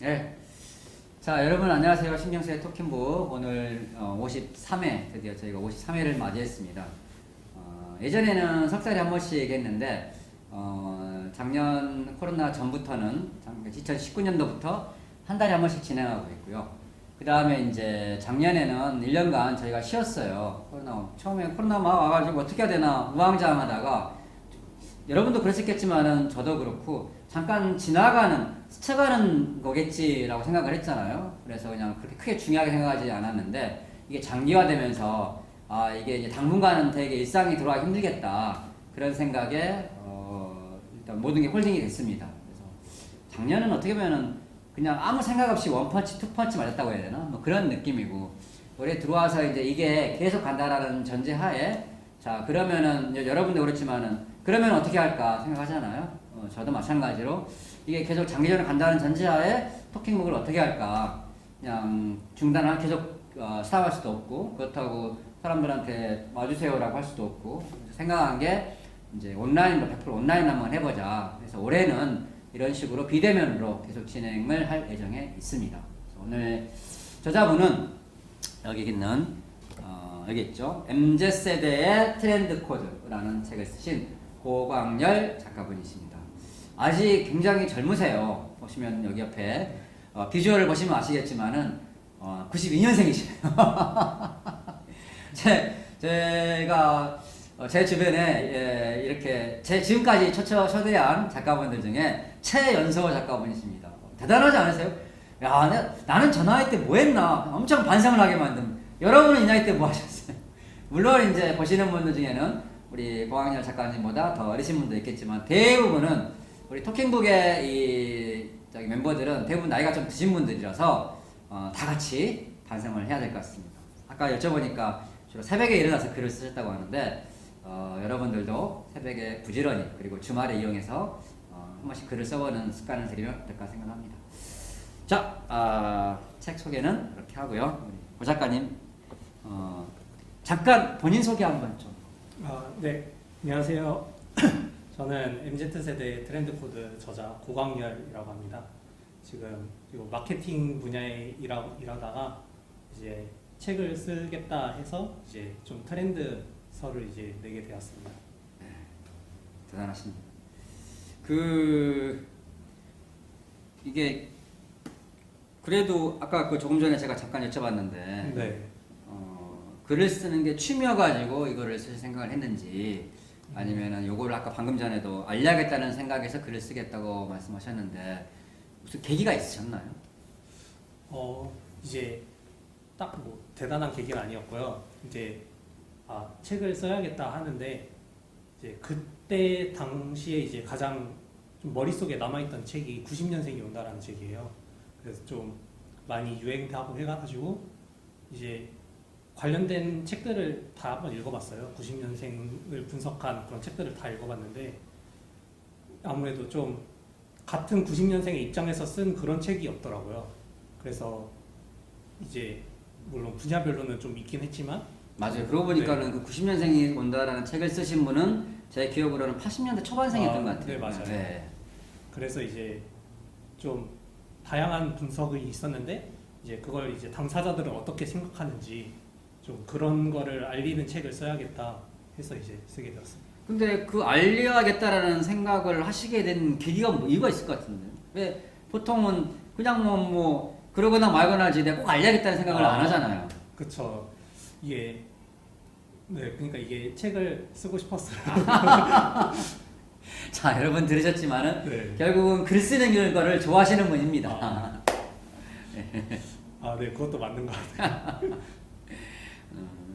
네. 자, 여러분 안녕하세요. 신경쇠 토킹북 오늘 53회, 드디어 저희가 53회를 맞이했습니다. 예전에는 석 달에 한 번씩 했는데 작년 코로나 전부터는 2019년도부터 한 달에 한 번씩 진행하고 있고요. 그 다음에 이제 작년에는 1년간 저희가 쉬었어요. 처음에 코로나 막 와가지고 어떻게 해야 되나 우왕좌왕하다가 여러분도 그랬었겠지만은 저도 그렇고 잠깐 스쳐가는 거겠지라고 생각을 했잖아요. 그래서 그냥 그렇게 크게 중요하게 생각하지 않았는데 이게 장기화되면서 이게 이제 당분간은 되게 일상이 돌아가기 힘들겠다 그런 생각에 일단 모든 게 홀딩이 됐습니다. 그래서 작년은 어떻게 보면은 그냥 아무 생각 없이 원펀치 투펀치 맞았다고 해야 되나 뭐 그런 느낌이고 올해 들어와서 이제 이게 계속 간다라는 전제하에 자 그러면은 여러분도 그렇지만은 그러면 어떻게 할까 생각하잖아요. 저도 마찬가지로 이게 계속 장기전을 간다는 전제하에 토킹북을 어떻게 할까 그냥 중단을 계속 스탑할 수도 없고 그렇다고 사람들한테 와주세요라고 할 수도 없고 생각한 게 이제 온라인으로 100% 온라인 한번 해보자. 그래서 올해는 이런 식으로 비대면으로 계속 진행을 할 예정에 있습니다. 오늘 저자분은 여기 있는 여기 있죠. MZ세대의 트렌드 코드라는 책을 쓰신 고광열 작가분이십니다. 아직 굉장히 젊으세요. 보시면 여기 옆에 비주얼을 보시면 아시겠지만은 92년생이시네요. 제가 제 주변에 이렇게 제 지금까지 초대한 작가분들 중에 최연소 작가분이십니다. 대단하지 않으세요? 야, 나는 저 나이 때 뭐 했나? 엄청 반성을 하게 만든. 여러분은 이 나이 때 뭐 하셨어요? 물론 이제 보시는 분들 중에는 우리 고광열 작가님보다 더 어리신 분도 있겠지만 대부분은 우리 토킹북의 이 멤버들은 대부분 나이가 좀 드신 분들이라서 다 같이 반성을 해야 될 것 같습니다. 아까 여쭤보니까 주로 새벽에 일어나서 글을 쓰셨다고 하는데 여러분들도 새벽에 부지런히 그리고 주말에 이용해서 한 번씩 글을 써보는 습관을 들이면 어떨까 생각합니다. 자, 책 소개는 이렇게 하고요. 우리 고 작가님 잠깐 본인 소개 한번 좀. 네, 안녕하세요. 저는 MZ세대 트렌드 코드 저자 고광열이라고 합니다. 지금 마케팅 분야에 일하다가 이제 책을 쓰겠다 해서 이제 좀 트렌드서를 이제 내게 되었습니다. 네, 대단하십니다. 이게 그래도 아까 조금 전에 제가 잠깐 여쭤봤는데 네. 글을 쓰는 게 취미여가지고 이거를 쓸 생각을 했는지 아니면은 요거를 아까 방금 전에도 알려야겠다는 생각에서 글을 쓰겠다고 말씀하셨는데 무슨 계기가 있으셨나요? 이제 딱 뭐 대단한 계기는 아니었고요. 이제 책을 써야겠다 하는데 이제 그때 당시에 이제 가장 좀 머릿속에 남아있던 책이 90년생이 온다라는 책이에요. 그래서 좀 많이 유행하고 해가지고 이제 관련된 책들을 다 한번 읽어봤어요. 90년생을 분석한 그런 책들을 다 읽어봤는데 아무래도 좀 같은 90년생의 입장에서 쓴 그런 책이 없더라고요. 그래서 이제 물론 분야별로는 좀 있긴 했지만 맞아요. 그러고 보니까는 그 90년생이 온다라는 책을 쓰신 분은 제 기억으로는 80년대 초반생이었던 것 같아요. 네, 맞아요. 네. 그래서 이제 좀 다양한 분석이 있었는데 이제 그걸 이제 당사자들은 어떻게 생각하는지 좀 그런 거를 알리는 책을 써야겠다 해서 이제 쓰게 되었습니다. 근데 그 알려야겠다라는 생각을 하시게 된 계기가 뭐 이유가 있을 것 같은데 왜 보통은 그냥 뭐 그러거나 말거나지 내가 꼭 알려야겠다는 생각을 안 하잖아요. 그쵸. 네, 그러니까 이게 책을 쓰고 싶었어요. 자, 여러분 들으셨지만은 네. 결국은 글 쓰는 거를 좋아하시는 분입니다. 네, 그것도 맞는 것 같아요.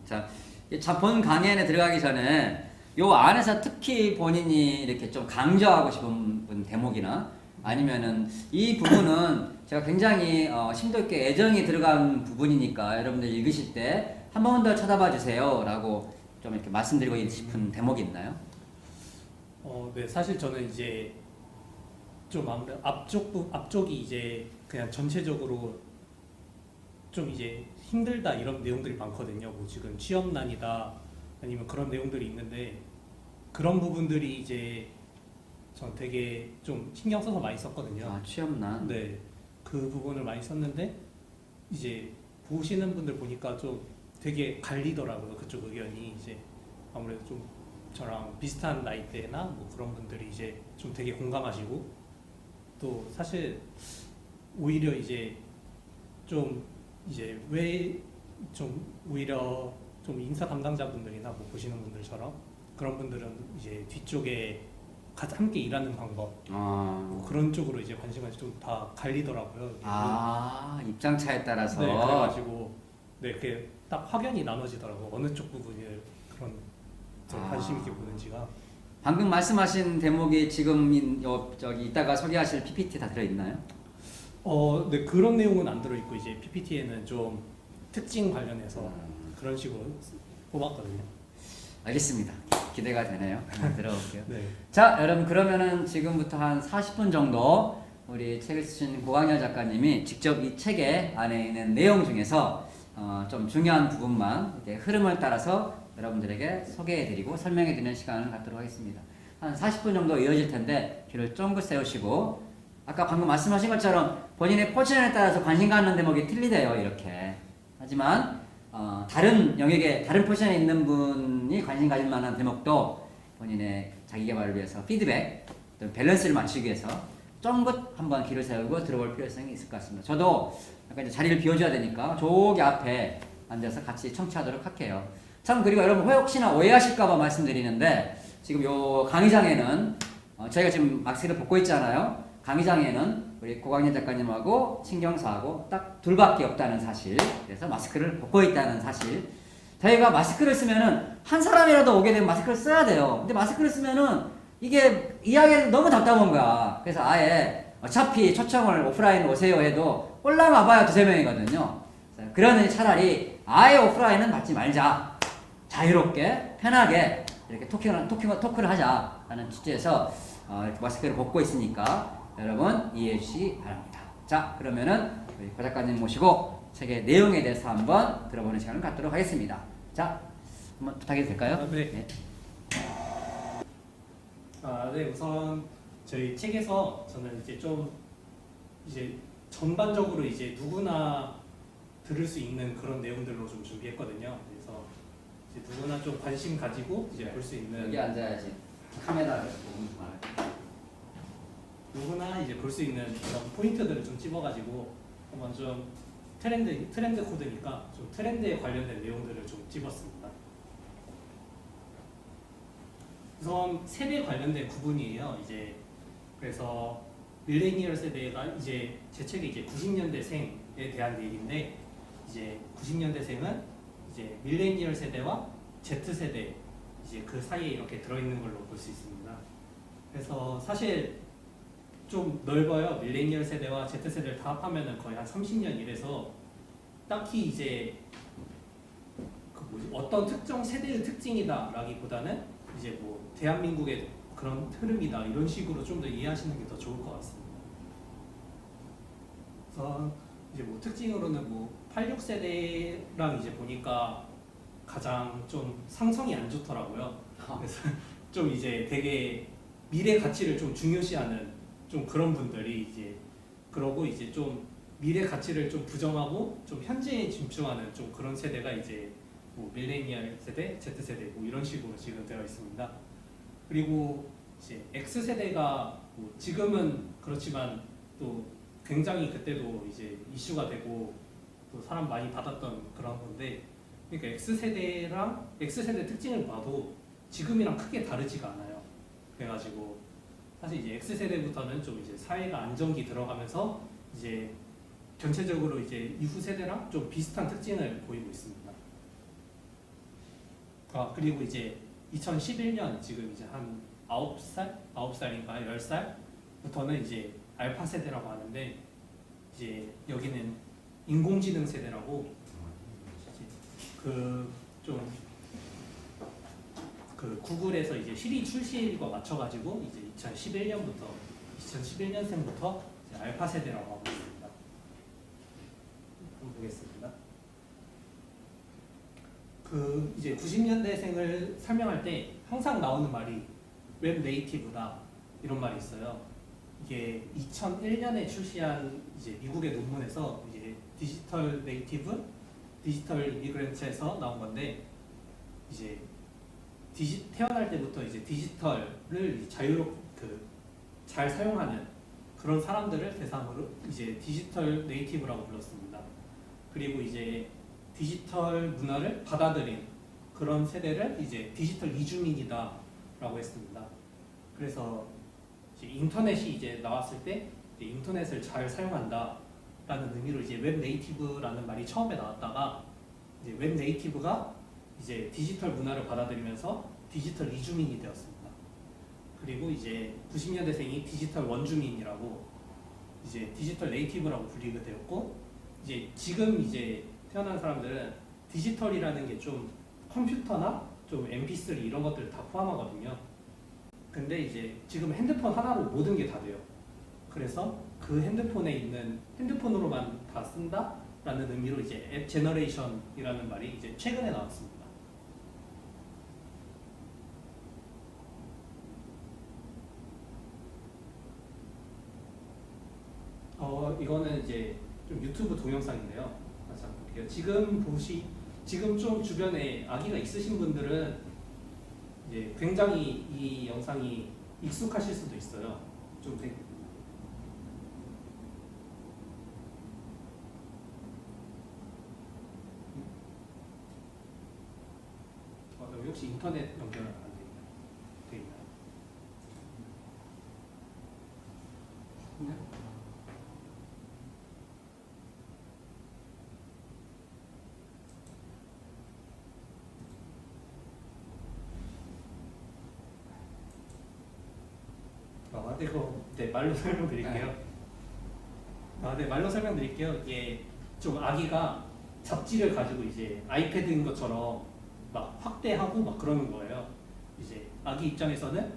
자, 본 강연에 들어가기 전에 요 안에서 특히 본인이 이렇게 좀 강조하고 싶은 대목이나 아니면은 이 부분은 제가 굉장히 심도 있게 애정이 들어간 부분이니까 여러분들 읽으실 때 한 번 더 쳐다봐 주세요 라고 좀 이렇게 말씀드리고 싶은 대목이 있나요? 네, 사실 저는 이제 좀 아무래도 앞쪽이 이제 그냥 전체적으로 좀 이제 힘들다 이런 내용들이 많거든요. 뭐 지금 취업난이다 아니면 그런 내용들이 있는데 그런 부분들이 이제 전 되게 좀 신경 써서 많이 썼거든요. 취업난. 네. 그 부분을 많이 썼는데 이제 보시는 분들 보니까 좀 되게 갈리더라고요. 그쪽 의견이 이제 아무래도 좀 저랑 비슷한 나이대나 뭐 그런 분들이 이제 좀 되게 공감하시고 또 사실 오히려 이제 좀 이제 왜 좀 오히려 좀 인사 담당자분들이나 뭐 보시는 분들처럼 그런 분들은 이제 뒤쪽에 함께 일하는 방법 뭐 그런 쪽으로 이제 관심이 좀 다 갈리더라고요. 입장 차에 따라서. 네, 그래가지고 네, 그게 딱 확연히 나눠지더라고. 어느 쪽 부분을 그런 좀 관심 있게 보는지가. 방금 말씀하신 대목이 지금 저기 이따가 소개하실 PPT 다 들어 있나요? 네, 그런 내용은 안 들어 있고 이제 PPT에는 좀 특징 관련해서 그런 식으로 뽑았거든요. 알겠습니다. 기대가 되네요. 한번 들어볼게요. 네. 자, 여러분 그러면은 지금부터 한 40분 정도 우리 책을 쓰신 고강렬 작가님이 직접 이 책에 안에 있는 내용 중에서 좀 중요한 부분만 이렇게 흐름을 따라서 여러분들에게 소개해드리고 설명해드리는 시간을 갖도록 하겠습니다. 한 40분 정도 이어질 텐데 귀를 쫑긋 세우시고 아까 방금 말씀하신 것처럼 본인의 포지션에 따라서 관심 갖는 대목이 틀리대요. 이렇게. 하지만 다른 영역에 다른 포지션에 있는 분이 관심 가질 만한 대목도 본인의 자기 개발을 위해서 피드백, 또 밸런스를 맞추기 위해서 쫑긋 한번 귀를 세우고 들어볼 필요성이 있을 것 같습니다. 저도 약간 이제 자리를 비워줘야 되니까 저기 앞에 앉아서 같이 청취하도록 할게요. 참 그리고 여러분 혹시나 오해하실까봐 말씀드리는데 지금 요 강의장에는 저희가 지금 마스크를 벗고 있잖아요. 강의장에는 우리 고강렬 작가님하고 신경사하고 딱 둘밖에 없다는 사실. 그래서 마스크를 벗고 있다는 사실. 저희가 마스크를 쓰면은 한 사람이라도 오게 되면 마스크를 써야 돼요. 근데 마스크를 쓰면은 이게 이야기가 너무 답답한 거야. 그래서 아예 어차피 초청을 오프라인 오세요 해도 올라와봐야 2-3명이거든요. 그러니 차라리 아예 오프라인은 받지 말자. 자유롭게 편하게 이렇게 토크를 하자라는 취지에서 이렇게 마스크를 벗고 있으니까 여러분 이해해 주시기 바랍니다. 자, 그러면은 우리 고 작가님 모시고 책의 내용에 대해서 한번 들어보는 시간을 갖도록 하겠습니다. 자, 한번 부탁해도 될까요? 네. 네. 네, 우선 저희 책에서 저는 이제 전반적으로 이제 누구나 들을 수 있는 그런 내용들로 좀 준비했거든요. 그래서 이제 누구나 좀 관심 가지고 이제 볼 수 있는 여기 앉아야지. 카메라를 보면 말할게. 누구나 이제 볼 수 있는 그런 포인트들을 좀 찝어가지고 한번 좀 트렌드 코드니까 좀 트렌드에 관련된 내용들을 좀 찝었습니다. 우선 세대 관련된 구분이에요. 이제 그래서 밀레니얼 세대가 이제 제 책이 이제 90년대생에 대한 얘기인데 이제 90년대생은 이제 밀레니얼 세대와 Z 세대 이제 그 사이에 이렇게 들어있는 걸로 볼 수 있습니다. 그래서 사실 좀 넓어요. 밀레니얼 세대와 Z 세대를 다 합하면은 거의 한 30년 이래서 딱히 이제 어떤 특정 세대의 특징이다라기보다는 이제 뭐 대한민국의 그런 흐름이다 이런 식으로 좀 더 이해하시는 게 더 좋을 것 같습니다. 그래서 이제 뭐 특징으로는 뭐 86세대랑 이제 보니까 가장 좀 상성이 안 좋더라고요. 그래서 좀 이제 되게 미래 가치를 좀 중요시하는 좀 그런 분들이 이제 그러고 이제 좀 미래 가치를 좀 부정하고 좀 현재에 집중하는 좀 그런 세대가 이제 뭐 밀레니얼 세대, Z 세대 뭐 이런 식으로 지금 되어 있습니다. 그리고 이제 X 세대가 뭐 지금은 그렇지만 또 굉장히 그때도 이제 이슈가 되고 또 사람 많이 받았던 그런 건데 그러니까 X 세대 특징을 봐도 지금이랑 크게 다르지가 않아요. 그래가지고 사실 이제 X 세대부터는 좀 이제 사회가 안정기 들어가면서 이제 전체적으로 이제 이후 세대랑 좀 비슷한 특징을 보이고 있습니다. 그리고 이제 2011년 지금 이제 한 9살인가 10살부터는 이제 알파 세대라고 하는데 이제 여기는 인공지능 세대라고 그 구글에서 이제 시리 출시일과 맞춰가지고 이제 2011년생부터 알파 세대라고 하고 있습니다. 한번 보겠습니다. 그 이제 90년대생을 설명할 때 항상 나오는 말이 웹 네이티브다 이런 말이 있어요. 이게 2001년에 출시한 이제 미국의 논문에서 이제 디지털 네이티브, 디지털 이미그런트에서 나온 건데 이제 태어날 때부터 이제 디지털을 잘 사용하는 그런 사람들을 대상으로 이제 디지털 네이티브라고 불렀습니다. 그리고 이제 디지털 문화를 받아들인 그런 세대를 이제 디지털 이주민이다라고 했습니다. 그래서 이제 인터넷이 이제 나왔을 때 이제 인터넷을 잘 사용한다라는 의미로 이제 웹 네이티브라는 말이 처음에 나왔다가 이제 웹 네이티브가 이제 디지털 문화를 받아들이면서 디지털 이주민이 되었습니다. 그리고 이제 90년대생이 디지털 원주민이라고 이제 디지털 네이티브라고 불리게 되었고 이제 지금 이제 태어난 사람들은 디지털이라는 게 좀 컴퓨터나 좀 MP3 이런 것들 다 포함하거든요. 근데 이제 지금 핸드폰 하나로 모든 게 다 돼요. 그래서 그 핸드폰으로만 다 쓴다라는 의미로 이제 앱 제너레이션이라는 말이 이제 최근에 나왔습니다. 이거는 이제 좀 유튜브 동영상인데요. 잠깐 볼게요. 지금 좀 주변에 아기가 있으신 분들은 이제 굉장히 이 영상이 익숙하실 수도 있어요. 여기 혹시 인터넷 연결 안 돼 있나요? 말로 설명드릴게요. 말로 설명드릴게요. 이게 좀 아기가 잡지를 가지고 이제 아이패드인 것처럼 막 확대하고 막 그러는 거예요. 이제 아기 입장에서는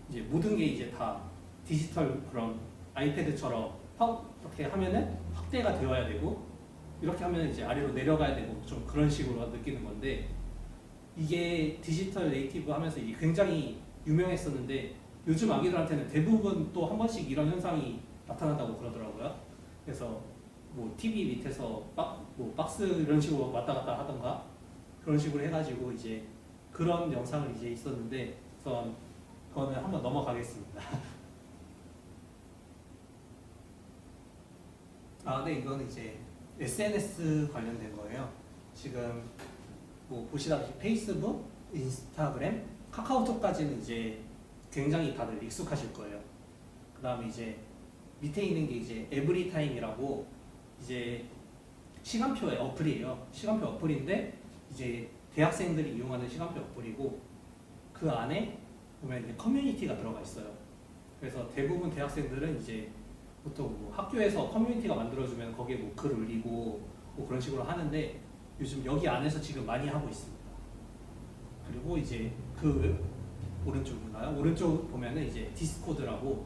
이제 모든 게 이제 다 디지털 그런 아이패드처럼 이렇게 하면은 확대가 되어야 되고 이렇게 하면 이제 아래로 내려가야 되고 좀 그런 식으로 느끼는 건데 이게 디지털 네이티브 하면서 이게 굉장히 유명했었는데 요즘 아기들한테는 대부분 또 한 번씩 이런 현상이 나타난다고 그러더라고요. 그래서 뭐 TV 밑에서 박스 이런 식으로 왔다 갔다 하던가 그런 식으로 해가지고 이제 그런 영상을 이제 있었는데 그거는 한번 넘어가겠습니다. 네, 이거는 이제 SNS 관련된 거예요. 지금 뭐 보시다시피 페이스북, 인스타그램, 카카오톡까지는 이제 굉장히 다들 익숙하실 거예요. 그 다음에 이제 밑에 있는 게 이제 에브리타임이라고 이제 시간표의 어플이에요. 시간표 어플인데 이제 대학생들이 이용하는 시간표 어플이고 그 안에 보면 이제 커뮤니티가 들어가 있어요. 그래서 대부분 대학생들은 이제 보통 뭐 학교에서 커뮤니티가 만들어주면 거기에 뭐 글 올리고 뭐 그런 식으로 하는데 요즘 여기 안에서 지금 많이 하고 있습니다. 그리고 이제 그 오른쪽인가요? 오른쪽 보면은 이제 디스코드라고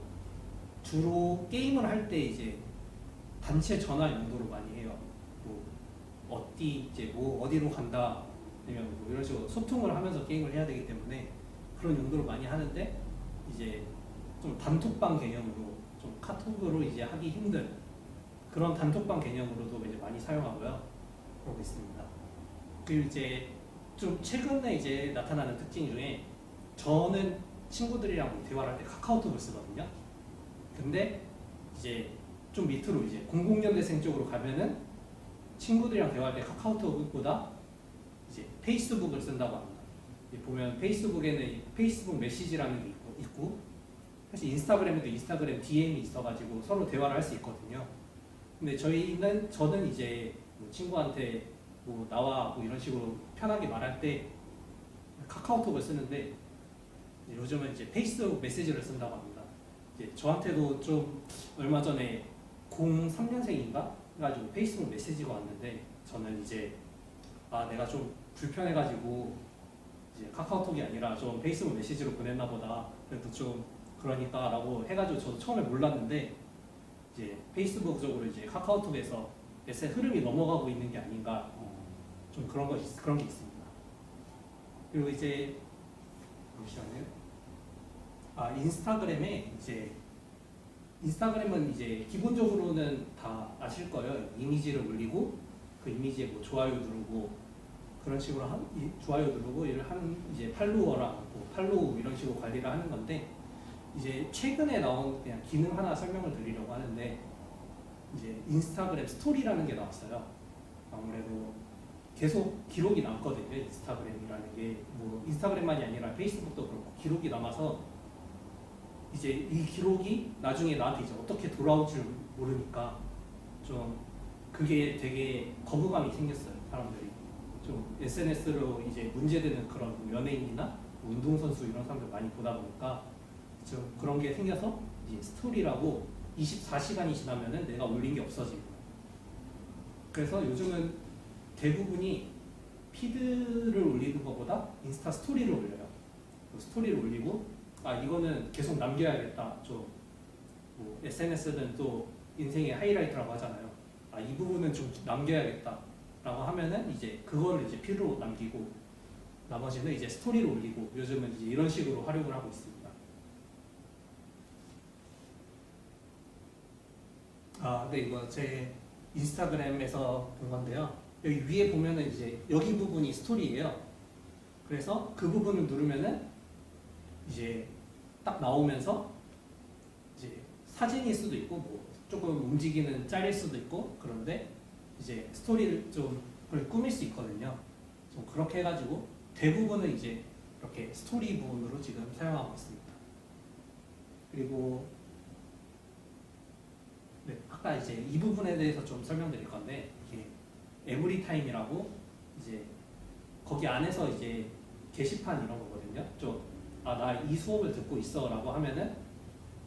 주로 게임을 할 때 이제 단체 전화 용도로 많이 해요. 뭐 어디로 간다 아니면 뭐 이런 식으로 소통을 하면서 게임을 해야 되기 때문에 그런 용도로 많이 하는데 이제 좀 단톡방 개념으로 좀 카톡으로 이제 하기 힘든 그런 단톡방 개념으로도 이제 많이 사용하고요. 그러고 있습니다. 그리고 이제 좀 최근에 이제 나타나는 특징 중에 저는 친구들이랑 대화를 할 때 카카오톡을 쓰거든요. 근데 이제 좀 밑으로 이제 00년대생 쪽으로 가면은 친구들이랑 대화할 때 카카오톡보다 이제 페이스북을 쓴다고 합니다. 보면 페이스북에는 페이스북 메시지라는 게 있고 사실 인스타그램에도 인스타그램 DM이 있어가지고 서로 대화를 할 수 있거든요. 근데 저는 이제 뭐 친구한테 뭐 나와 뭐 이런 식으로 편하게 말할 때 카카오톡을 쓰는데 요즘은 이제 페이스북 메시지를 쓴다고 합니다. 이제 저한테도 좀 얼마 전에 03년생인가 해가지고 페이스북 메시지가 왔는데 저는 이제 내가 좀 불편해가지고 이제 카카오톡이 아니라 좀 페이스북 메시지로 보냈나 보다. 그래도 좀 그러니까라고 해가지고 저도 처음에 몰랐는데 이제 페이스북적으로 이제 카카오톡에서 메시지 흐름이 넘어가고 있는 게 아닌가 좀 그런 게 있습니다. 그리고 이제 잠시만요. 인스타그램에 이제 인스타그램은 이제 기본적으로는 다 아실 거예요. 이미지를 올리고 그 이미지에 뭐 좋아요 누르고 그런 식으로 좋아요 누르고 이를 하는 이제 팔로워랑 뭐 팔로우 이런 식으로 관리를 하는 건데 이제 최근에 나온 그냥 기능 하나 설명을 드리려고 하는데 이제 인스타그램 스토리라는 게 나왔어요. 아무래도 계속 기록이 남거든요. 인스타그램이라는 게 뭐 인스타그램만이 아니라 페이스북도 그렇고 기록이 남아서 이제 이 기록이 나중에 나한테 이제 어떻게 돌아올 줄 모르니까 좀 그게 되게 거부감이 생겼어요. 사람들이 좀 SNS로 이제 문제되는 그런 연예인이나 뭐 운동선수 이런 사람들 많이 보다 보니까 좀 그런 게 생겨서 이제 스토리라고 24시간이 지나면은 내가 올린 게 없어지고 그래서 요즘은 대부분이 피드를 올리는 것보다 인스타 스토리를 올려요. 스토리를 올리고 이거는 계속 남겨야겠다. 뭐 SNS는 또 인생의 하이라이트라고 하잖아요. 이 부분은 좀 남겨야겠다라고 하면은 이제 그거를 이제 피드로 남기고 나머지는 이제 스토리를 올리고 요즘은 이제 이런 식으로 활용을 하고 있습니다. 네, 이거 제 인스타그램에서 본 건데요. 여기 위에 보면은 이제 여기 부분이 스토리예요. 그래서 그 부분을 누르면은 이제 딱 나오면서 이제 사진일 수도 있고 뭐 조금 움직이는 짤일 수도 있고 그런데 이제 스토리를 좀 그걸 꾸밀 수 있거든요. 좀 그렇게 해가지고 대부분은 이제 이렇게 스토리 부분으로 지금 사용하고 있습니다. 그리고 네, 아까 이제 이 부분에 대해서 좀 설명드릴 건데 이게 에브리타임이라고 이제 거기 안에서 이제 게시판 이런 거거든요. 나 이 수업을 듣고 있어라고 하면은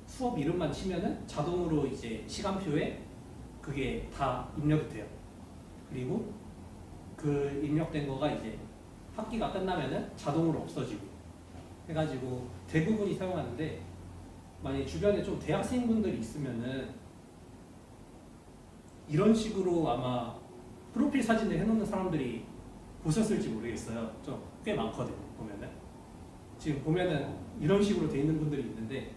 수업 이름만 치면은 자동으로 이제 시간표에 그게 다 입력이 돼요. 그리고 그 입력된 거가 이제 학기가 끝나면은 자동으로 없어지고 해가지고 대부분이 사용하는데 만약에 주변에 좀 대학생분들이 있으면은 이런 식으로 아마 프로필 사진을 해놓는 사람들이 보셨을지 모르겠어요. 좀 꽤 많거든요. 보면은 지금 보면은 이런 식으로 돼 있는 분들이 있는데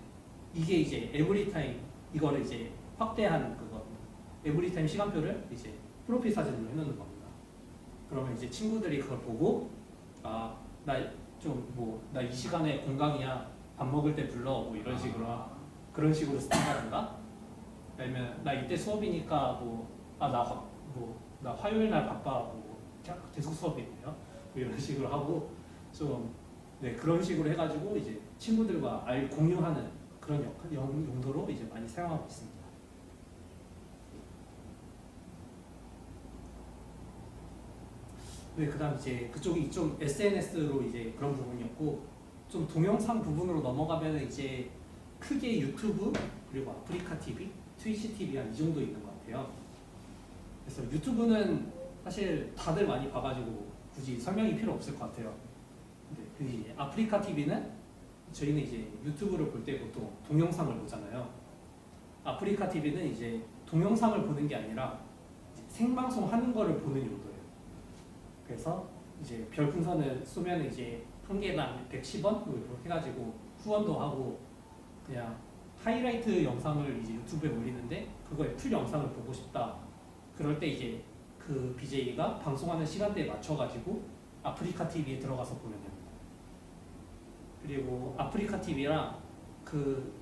이게 이제 에브리타임 이거를 이제 확대한 그거 에브리타임 시간표를 이제 프로필 사진으로 해놓는 겁니다. 그러면 이제 친구들이 그걸 보고 나 이 시간에 공강이야 밥 먹을 때 불러 뭐 이런 식으로 그런 식으로 쓴다든가 아니면 나 이때 수업이니까 나 화요일 날 바빠 뭐 대숙 수업이 있네요 뭐 이런 식으로 하고 그런 식으로 해가지고 이제 친구들과 공유하는 그런 용도로 이제 많이 사용하고 있습니다. 네, 그다음 이제 그쪽이 좀 SNS로 이제 그런 부분이었고 좀 동영상 부분으로 넘어가면 이제 크게 유튜브 그리고 아프리카 TV, 트위치 TV 한 이 정도 있는 것 같아요. 그래서 유튜브는 사실 다들 많이 봐가지고 굳이 설명이 필요 없을 것 같아요. 근데 이제 아프리카 TV는 저희는 이제 유튜브를 볼 때 보통 동영상을 보잖아요. 아프리카 TV는 이제 동영상을 보는 게 아니라 생방송 하는 거를 보는 용도예요. 그래서 이제 별풍선을 쏘면 이제 한 개당 110원 뭐 이렇게 해가지고 후원도 하고 그냥 하이라이트 영상을 이제 유튜브에 올리는데 그거의 풀 영상을 보고 싶다. 그럴 때 이제 그 BJ가 방송하는 시간대에 맞춰가지고 아프리카 TV에 들어가서 보면 됩니다. 그리고 아프리카 TV랑 그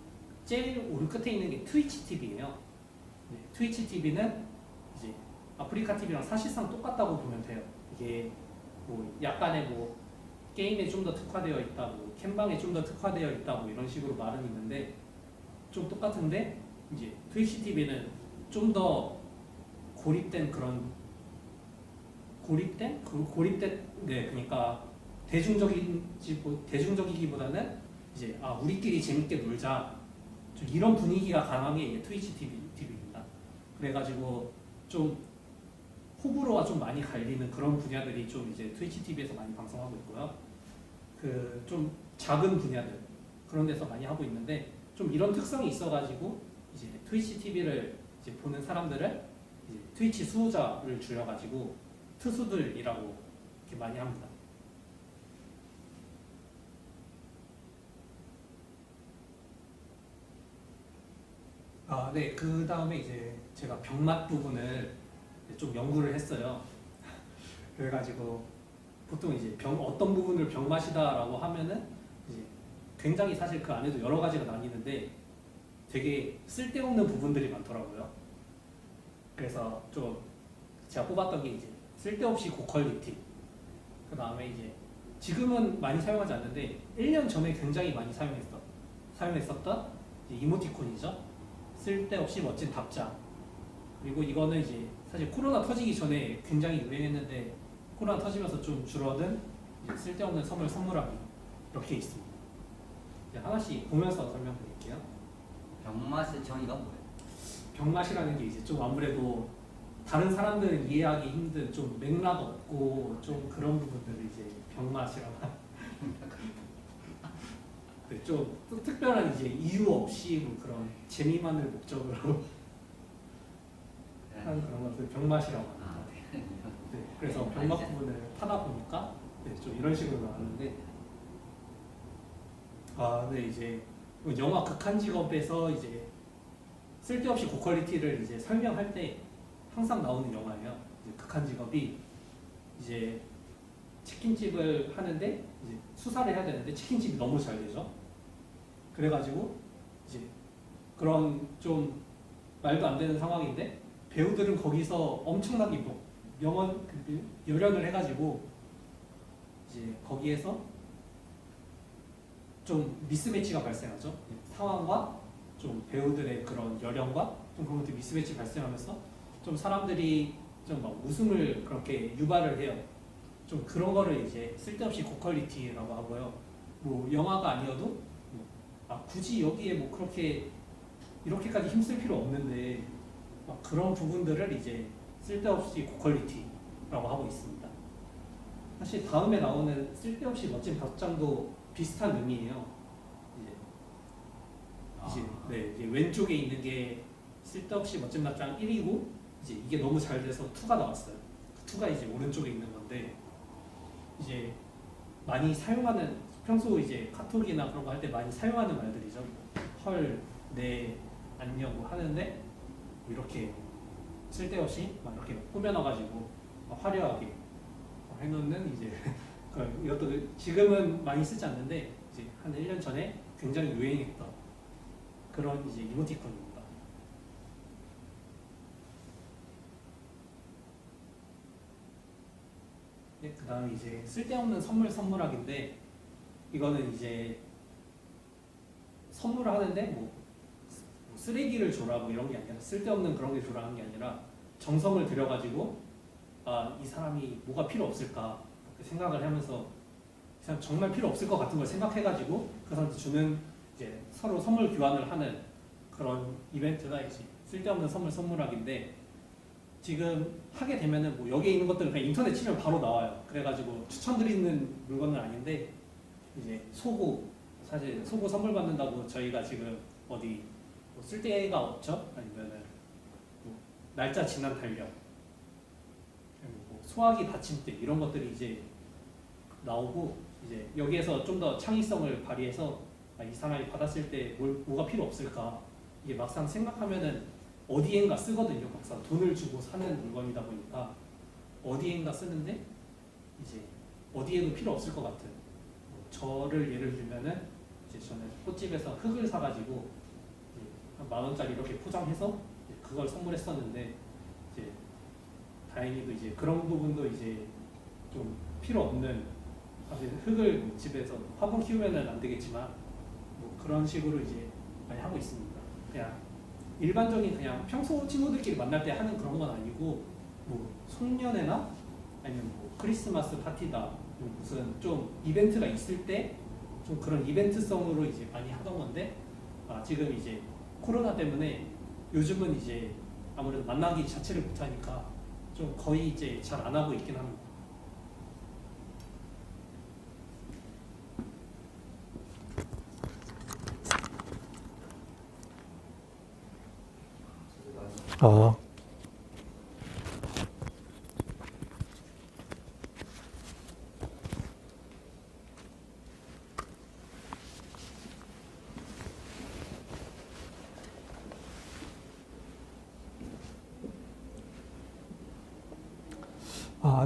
제일 오른 끝에 있는 게 트위치 TV예요. 네, 트위치 TV는 이제 아프리카 TV랑 사실상 똑같다고 보면 돼요. 이게 뭐 약간의 뭐 게임에 좀 더 특화되어 있다, 뭐 캠방에 좀 더 특화되어 있다, 뭐 이런 식으로 말은 있는데 좀 똑같은데 이제 트위치 TV는 좀 더 고립된 네, 그러니까 대중적이기보다는 이제 우리끼리 재밌게 놀자 좀 이런 분위기가 강한 게 트위치 TV입니다. 그래가지고 좀 호불호가 좀 많이 갈리는 그런 분야들이 좀 이제 트위치 TV에서 많이 방송하고 있고요. 그 좀 작은 분야들 그런 데서 많이 하고 있는데 좀 이런 특성이 있어가지고 이제 트위치 TV를 이제 보는 사람들을 이제 트위치 수호자를 줄여가지고 트수들이라고 이렇게 많이 합니다. 네. 그 다음에 이제 제가 병맛 부분을 좀 연구를 했어요. 그래가지고 보통 이제 어떤 부분을 병맛이다라고 하면은 이제 굉장히 사실 그 안에도 여러 가지가 나뉘는데 되게 쓸데없는 부분들이 많더라고요. 그래서 좀 제가 뽑았던 게 이제 쓸데없이 고퀄리티. 그 다음에 이제 지금은 많이 사용하지 않는데 1년 전에 굉장히 많이 사용했었던 이제 이모티콘이죠. 쓸데없이 멋진 답장. 그리고 이거는 이제 사실 코로나 터지기 전에 굉장히 유행했는데 코로나 터지면서 좀 줄어든 이제 쓸데없는 선물하기 이렇게 있습니다. 이제 하나씩 보면서 설명드릴게요. 병맛의 정의가 뭐예요? 병맛이라는 게 이제 좀 아무래도 다른 사람들은 이해하기 힘든 좀 맥락 없고 좀 그런 부분들을 이제 병맛이라고 네, 좀 특별한 이제 이유 없이 뭐 그런 재미만을 목적으로 하는 그런 것을 병맛이라고 합니다. 아, 네. 네, 그래서 병맛 부분을 타다 보니까 네, 좀 이런 식으로 나왔는데 네, 이제 영화 극한 직업에서 이제 쓸데없이 고퀄리티를 이제 설명할 때 항상 나오는 영화예요. 이제 극한 직업이 이제 치킨집을 하는데 이제 수사를 해야 되는데 치킨집이 너무 잘 되죠. 그래가지고 이제 그런 좀 말도 안 되는 상황인데 배우들은 거기서 엄청나게 뭐 열연을 해가지고 이제 거기에서 좀 미스매치가 발생하죠. 상황과 좀 배우들의 그런 열연과 좀 그런 것들 미스매치 발생하면서 좀 사람들이 좀 막 웃음을 그렇게 유발을 해요. 좀 그런 거를 이제 쓸데없이 고퀄리티라고 하고요. 뭐 영화가 아니어도 굳이 여기에 뭐 그렇게 이렇게까지 힘쓸 필요 없는데 막 그런 부분들을 이제 쓸데없이 고퀄리티라고 하고 있습니다. 사실 다음에 나오는 쓸데없이 멋진 답장도 비슷한 의미예요. 이제 왼쪽에 있는 게 쓸데없이 멋진 답장 1이고 이제 이게 너무 잘 돼서 2가 나왔어요. 2가 이제 오른쪽에 있는 건데 이제 많이 사용하는 평소 이제 카톡이나 그런 거 할 때 많이 사용하는 말들이죠. 헐, 네, 안녕 뭐 하는데 이렇게 쓸데없이 막 이렇게 꾸며놔가지고 화려하게 해놓는 이제 이것도 지금은 많이 쓰지 않는데 이제 한 1년 전에 굉장히 유행했던 그런 이제 이모티콘입니다. 네, 그 다음에 이제 쓸데없는 선물하기인데 이거는 이제 선물을 하는데 뭐 쓰레기를 줘라 뭐 이런 게 아니라 쓸데없는 그런 게 줘라 하는 게 아니라 정성을 들여가지고 이 사람이 뭐가 필요 없을까 그렇게 생각을 하면서 이 사람 정말 필요 없을 것 같은 걸 생각해가지고 그 사람한테 주는 이제 서로 선물 교환을 하는 그런 이벤트가 이제 쓸데없는 선물하기인데 지금 하게 되면은 뭐 여기에 있는 것들은 그냥 인터넷 치면 바로 나와요. 그래가지고 추천드리는 물건은 아닌데 이제 사실 속옷 선물 받는다고 저희가 지금 어디 뭐 쓸데가 없죠? 아니면은 뭐 날짜 지난 달력, 뭐 소화기 받침대 이런 것들이 이제 나오고 이제 여기에서 좀 더 창의성을 발휘해서 이 사람이 받았을 때 뭐가 필요 없을까 이게 막상 생각하면은 어디엔가 쓰거든요. 막상 돈을 주고 사는 물건이다 보니까 어디엔가 쓰는데 이제 어디에도 필요 없을 것 같은 저를 예를 들면은 이제 저는 꽃집에서 흙을 사가지고 한 10,000원짜리 이렇게 포장해서 그걸 선물했었는데 이제 다행히도 이제 그런 부분도 이제 좀 필요 없는 사실 흙을 뭐 집에서 화분 키우면은 안 되겠지만 뭐 그런 식으로 이제 많이 하고 있습니다. 그냥 일반적인 그냥 평소 친구들끼리 만날 때 하는 그런 건 아니고 뭐 송년회나 아니면 뭐 크리스마스 파티다 뭐 무슨 좀 이벤트가 있을 때 좀 그런 이벤트성으로 이제 많이 하던 건데 지금 이제 코로나 때문에 요즘은 이제 아무래도 만나기 자체를 못하니까 좀 거의 이제 잘 안 하고 있긴 합니다.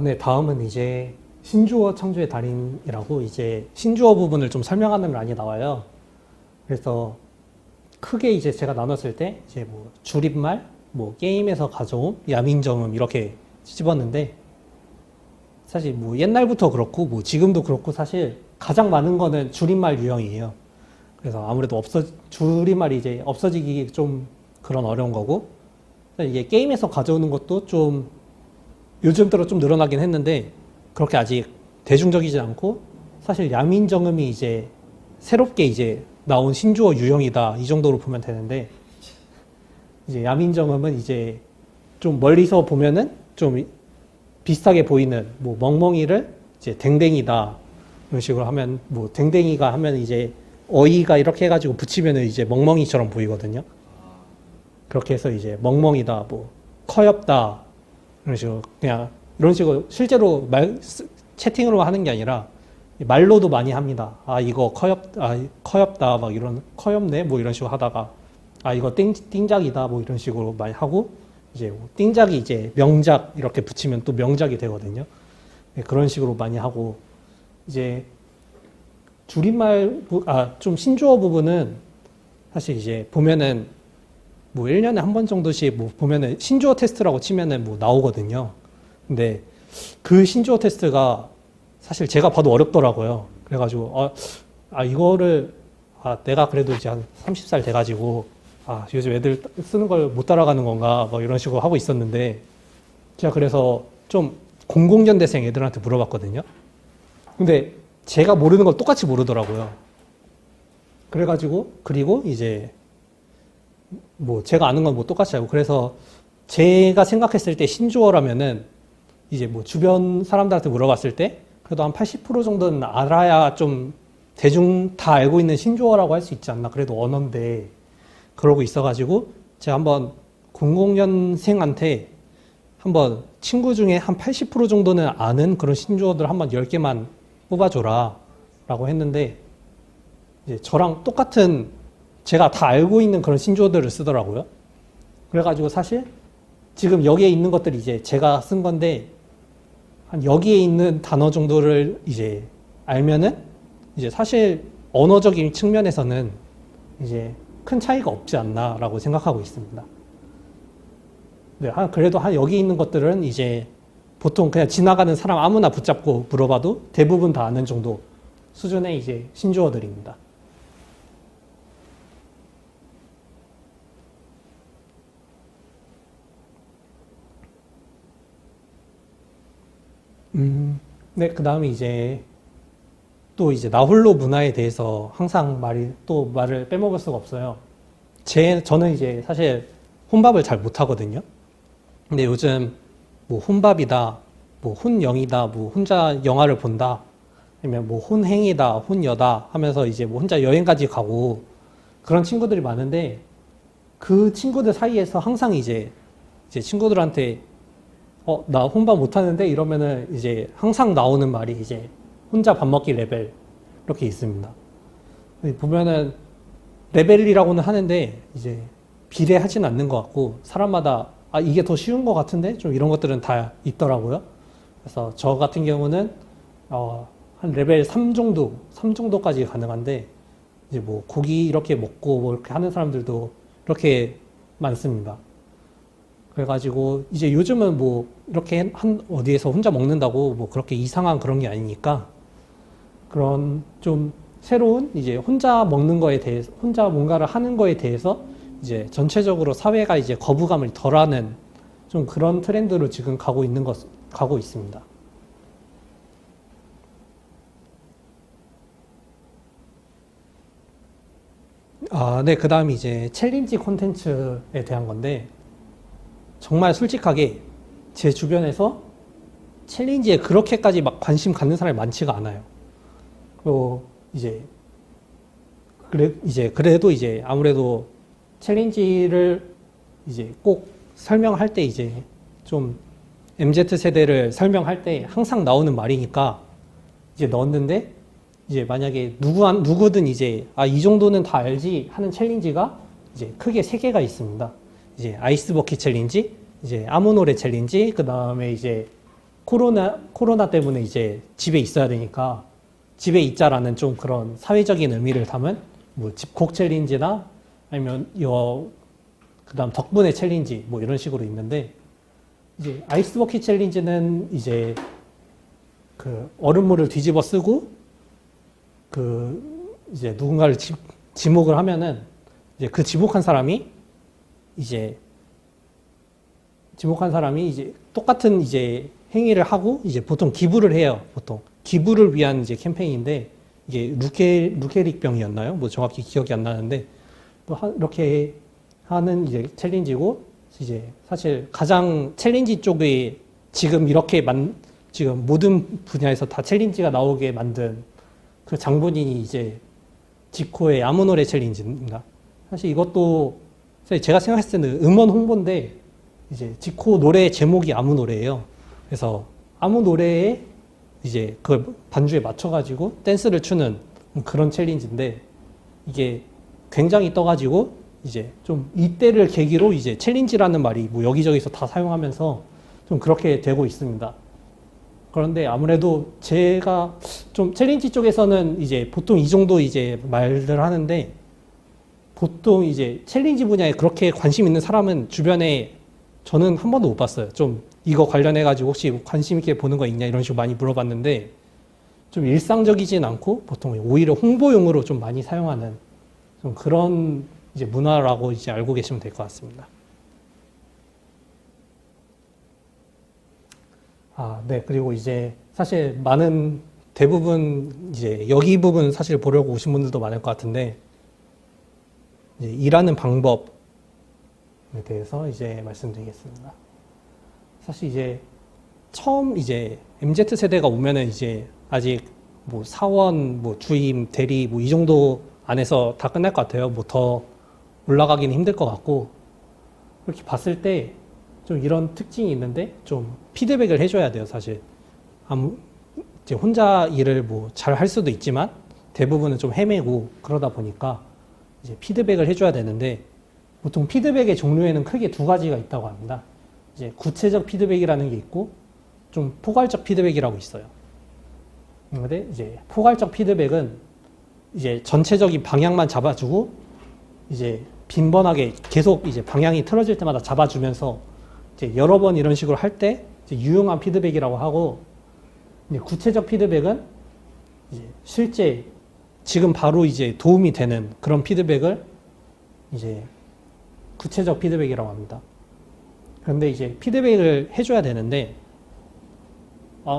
네, 다음은 이제 신주어 창조의 달인이라고 이제 신주어 부분을 좀 설명하는 란이 나와요. 그래서 크게 이제 제가 나눴을 때 이제 뭐 줄임말, 뭐 게임에서 가져온 야민정음 이렇게 집었는데 사실 뭐 옛날부터 그렇고 뭐 지금도 그렇고 사실 가장 많은 거는 줄임말 유형이에요. 그래서 아무래도 줄임말이 이제 없어지기 좀 그런 어려운 거고 이게 게임에서 가져오는 것도 좀 요즘 들어 좀 늘어나긴 했는데 그렇게 아직 대중적이지 않고 사실 야민정음이 이제 새롭게 이제 나온 신주어 유형이다 이 정도로 보면 되는데 이제 야민정음은 이제 좀 멀리서 보면은 좀 비슷하게 보이는 뭐 멍멍이를 이제 댕댕이다 이런 식으로 하면 뭐 댕댕이가 하면 이제 어이가 이렇게 해가지고 붙이면은 이제 멍멍이처럼 보이거든요. 그렇게 해서 이제 멍멍이다 뭐 커엽다 이런 식으로 그냥 이런 식으로 실제로 채팅으로 하는 게 아니라 말로도 많이 합니다. 아 이거 커엽다 막 이런 커엽네 뭐 이런 식으로 하다가 아 이거 띵작이다 뭐 이런 식으로 많이 하고 이제 띵작이 이제 명작 이렇게 붙이면 또 명작이 되거든요. 네, 그런 식으로 많이 하고 이제 줄임말 좀 신주어 부분은 사실 이제 보면은 뭐 1년에 한 번 정도씩 뭐 보면은 신주어 테스트라고 치면은 뭐 나오거든요. 근데 그 신주어 테스트가 사실 제가 봐도 어렵더라고요. 그래가지고 이거를 내가 그래도 이제 한 30살 돼가지고 요즘 애들 쓰는 걸 못 따라가는 건가 뭐 이런 식으로 하고 있었는데 제가 그래서 좀 00년대생 애들한테 물어봤거든요. 근데 제가 모르는 걸 똑같이 모르더라고요. 그래가지고 그리고 이제 뭐 제가 아는 건 뭐 똑같이 알고 그래서 제가 생각했을 때 신주어라면은 이제 뭐 주변 사람들한테 물어봤을 때 그래도 한 80% 정도는 알아야 좀 대중 다 알고 있는 신조어라고 할 수 있지 않나. 그래도 언어인데 그러고 있어가지고 제가 한번 00년생한테 한번 친구 중에 한 80% 정도는 아는 그런 신조어들 한번 10개만 뽑아줘라 라고 했는데 이제 저랑 똑같은 제가 다 알고 있는 그런 신조어들을 쓰더라고요. 그래가지고 사실 지금 여기에 있는 것들이 이제 제가 쓴 건데 한 여기에 있는 단어 정도를 이제 알면은 이제 사실 언어적인 측면에서는 이제 큰 차이가 없지 않나라고 생각하고 있습니다. 네, 그래도 여기 있는 것들은 이제 보통 그냥 지나가는 사람 아무나 붙잡고 물어봐도 대부분 다 아는 정도 수준의 이제 신조어들입니다. 네, 그 다음에 이제 또 이제 나홀로 문화에 대해서 항상 말을 빼먹을 수가 없어요. 저는 이제 사실 혼밥을 잘 못하거든요. 근데 요즘 뭐 혼밥이다, 뭐 혼영이다, 뭐 혼자 영화를 본다, 아니면 뭐 혼행이다, 혼여다 하면서 이제 뭐 혼자 여행까지 가고 그런 친구들이 많은데 그 친구들 사이에서 항상 이제 친구들한테 나 혼밥 못하는데 이러면은 이제 항상 나오는 말이 이제 혼자 밥 먹기 레벨 이렇게 있습니다. 보면은 레벨이라고는 하는데 이제 비례하진 않는 것 같고 사람마다 이게 더 쉬운 것 같은데 좀 이런 것들은 다 있더라고요. 그래서 저 같은 경우는 한 레벨 3 정도까지 가능한데 이제 뭐 고기 이렇게 먹고 뭐 이렇게 하는 사람들도 이렇게 많습니다. 그래가지고 이제 요즘은 뭐 이렇게 어디에서 혼자 먹는다고 뭐 그렇게 이상한 그런 게 아니니까 그런 좀 새로운 이제 혼자 먹는 거에 대해서 혼자 뭔가를 하는 거에 대해서 이제 전체적으로 사회가 이제 거부감을 덜하는 좀 그런 트렌드로 지금 가고 있습니다. 네, 그 다음이 이제 챌린지 콘텐츠에 대한 건데 정말 솔직하게 제 주변에서 챌린지에 그렇게까지 막 관심 갖는 사람이 많지가 않아요. 그리고 그래도 이제 아무래도 챌린지를 이제 꼭 설명할 때 이제 좀 MZ 세대를 설명할 때 항상 나오는 말이니까 이제 넣었는데 이제 만약에 누구든 이제 이 정도는 다 알지 하는 챌린지가 이제 크게 3개가 있습니다. 이제 아이스 버킷 챌린지, 이제 아무 노래 챌린지, 그 다음에 이제 코로나 때문에 이제 집에 있어야 되니까 집에 있자라는 좀 그런 사회적인 의미를 담은 뭐 집콕 챌린지나 아니면 그다음 덕분에 챌린지 뭐 이런 식으로 있는데 이제 아이스버킷 챌린지는 이제 그 얼음물을 뒤집어 쓰고 그 이제 누군가를 지목을 하면은 이제 그 지목한 사람이 이제 똑같은 이제 행위를 하고 이제 보통 기부를 해요. 보통 기부를 위한 이제 캠페인인데 이게 루게릭병이었나요? 뭐 정확히 기억이 안 나는데 뭐 이렇게 하는 이제 챌린지고 이제 사실 가장 챌린지 쪽에 지금 이렇게 지금 모든 분야에서 다 챌린지가 나오게 만든 그 장본인이 이제 지코의 아무 노래 챌린지입니다. 사실 이것도 사실 제가 생각했을 때는 음원 홍보인데 이제 지코 노래 제목이 아무 노래예요. 그래서 아무 노래에 이제 그 반주에 맞춰가지고 댄스를 추는 그런 챌린지인데 이게 굉장히 떠가지고 이제 좀 이때를 계기로 이제 챌린지라는 말이 뭐 여기저기서 다 사용하면서 좀 그렇게 되고 있습니다. 그런데 아무래도 제가 좀 챌린지 쪽에서는 이제 보통 이 정도 이제 말들 하는데 보통 이제 챌린지 분야에 그렇게 관심 있는 사람은 주변에 저는 한 번도 못 봤어요. 좀 이거 관련해가지고 혹시 관심 있게 보는 거 있냐 이런 식으로 많이 물어봤는데 좀 일상적이진 않고 보통 오히려 홍보용으로 좀 많이 사용하는 좀 그런 이제 문화라고 이제 알고 계시면 될 것 같습니다. 네. 그리고 이제 사실 대부분 이제 여기 부분 사실 보려고 오신 분들도 많을 것 같은데 이제 일하는 방법에 대해서 이제 말씀드리겠습니다. 사실 이제 처음 이제 MZ 세대가 오면은 이제 아직 뭐 사원, 뭐 주임, 대리 뭐 이 정도 안에서 다 끝날 것 같아요. 뭐 더 올라가기는 힘들 것 같고 그렇게 봤을 때 좀 이런 특징이 있는데 좀 피드백을 해줘야 돼요. 사실 이제 혼자 일을 뭐 잘 할 수도 있지만 대부분은 좀 헤매고 그러다 보니까 이제 피드백을 해줘야 되는데 보통 피드백의 종류에는 크게 두 가지가 있다고 합니다. 이제 구체적 피드백이라는 게 있고 좀 포괄적 피드백이라고 있어요. 근데 이제 포괄적 피드백은 이제 전체적인 방향만 잡아주고 이제 빈번하게 계속 이제 방향이 틀어질 때마다 잡아주면서 이제 여러 번 이런 식으로 할 때 유용한 피드백이라고 하고 이제 구체적 피드백은 이제 실제 지금 바로 이제 도움이 되는 그런 피드백을 이제 구체적 피드백이라고 합니다. 그런데 이제 피드백을 해줘야 되는데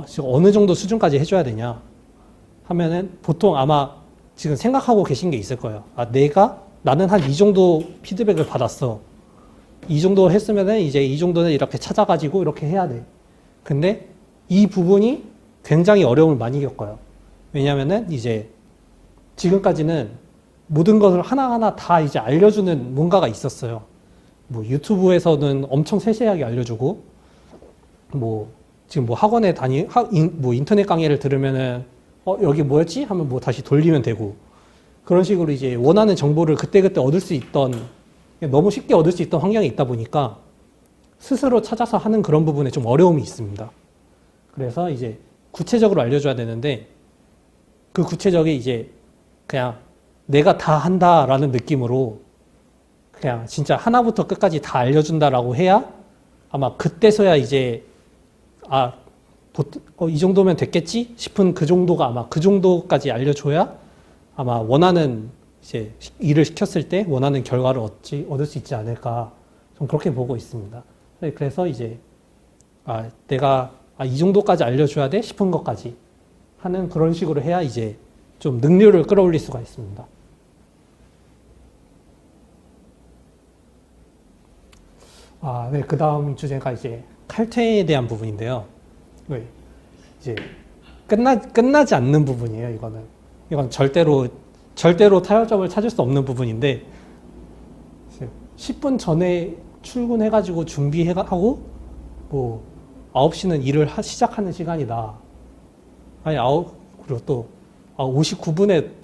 지금 어느 정도 수준까지 해줘야 되냐 하면은 보통 아마 지금 생각하고 계신 게 있을 거예요. 나는 한 이 정도 피드백을 받았어. 이 정도 했으면은 이제 이 정도는 이렇게 찾아가지고 이렇게 해야 돼. 근데 이 부분이 굉장히 어려움을 많이 겪어요. 왜냐면은 이제 지금까지는 모든 것을 하나하나 다 이제 알려주는 뭔가가 있었어요. 뭐 유튜브에서는 엄청 세세하게 알려주고 뭐 지금 뭐 학원에 뭐 인터넷 강의를 들으면은 여기 뭐였지? 하면 뭐 다시 돌리면 되고 그런 식으로 이제 원하는 정보를 그때그때 얻을 수 있던 너무 쉽게 얻을 수 있던 환경에 있다 보니까 스스로 찾아서 하는 그런 부분에 좀 어려움이 있습니다. 그래서 이제 구체적으로 알려줘야 되는데 그 구체적이 이제 그냥 내가 다 한다라는 느낌으로 그냥 진짜 하나부터 끝까지 다 알려준다라고 해야 아마 그때서야 이제 이 정도면 됐겠지 싶은 그 정도가 아마 그 정도까지 알려줘야 아마 원하는 이제 일을 시켰을 때 원하는 결과를 얻을 수 있지 않을까 좀 그렇게 보고 있습니다. 그래서 이제 내가 이 정도까지 알려줘야 돼 싶은 것까지 하는 그런 식으로 해야 이제 좀 능률을 끌어올릴 수가 있습니다. 네. 그 다음 주제가 이제 칼퇴에 대한 부분인데요. 이제 끝나지 않는 부분이에요. 이건 절대로 타협점을 찾을 수 없는 부분인데 10분 전에 출근해가지고 준비하고 뭐 9시는 일을 시작하는 시간이다. 그리고 또 59분에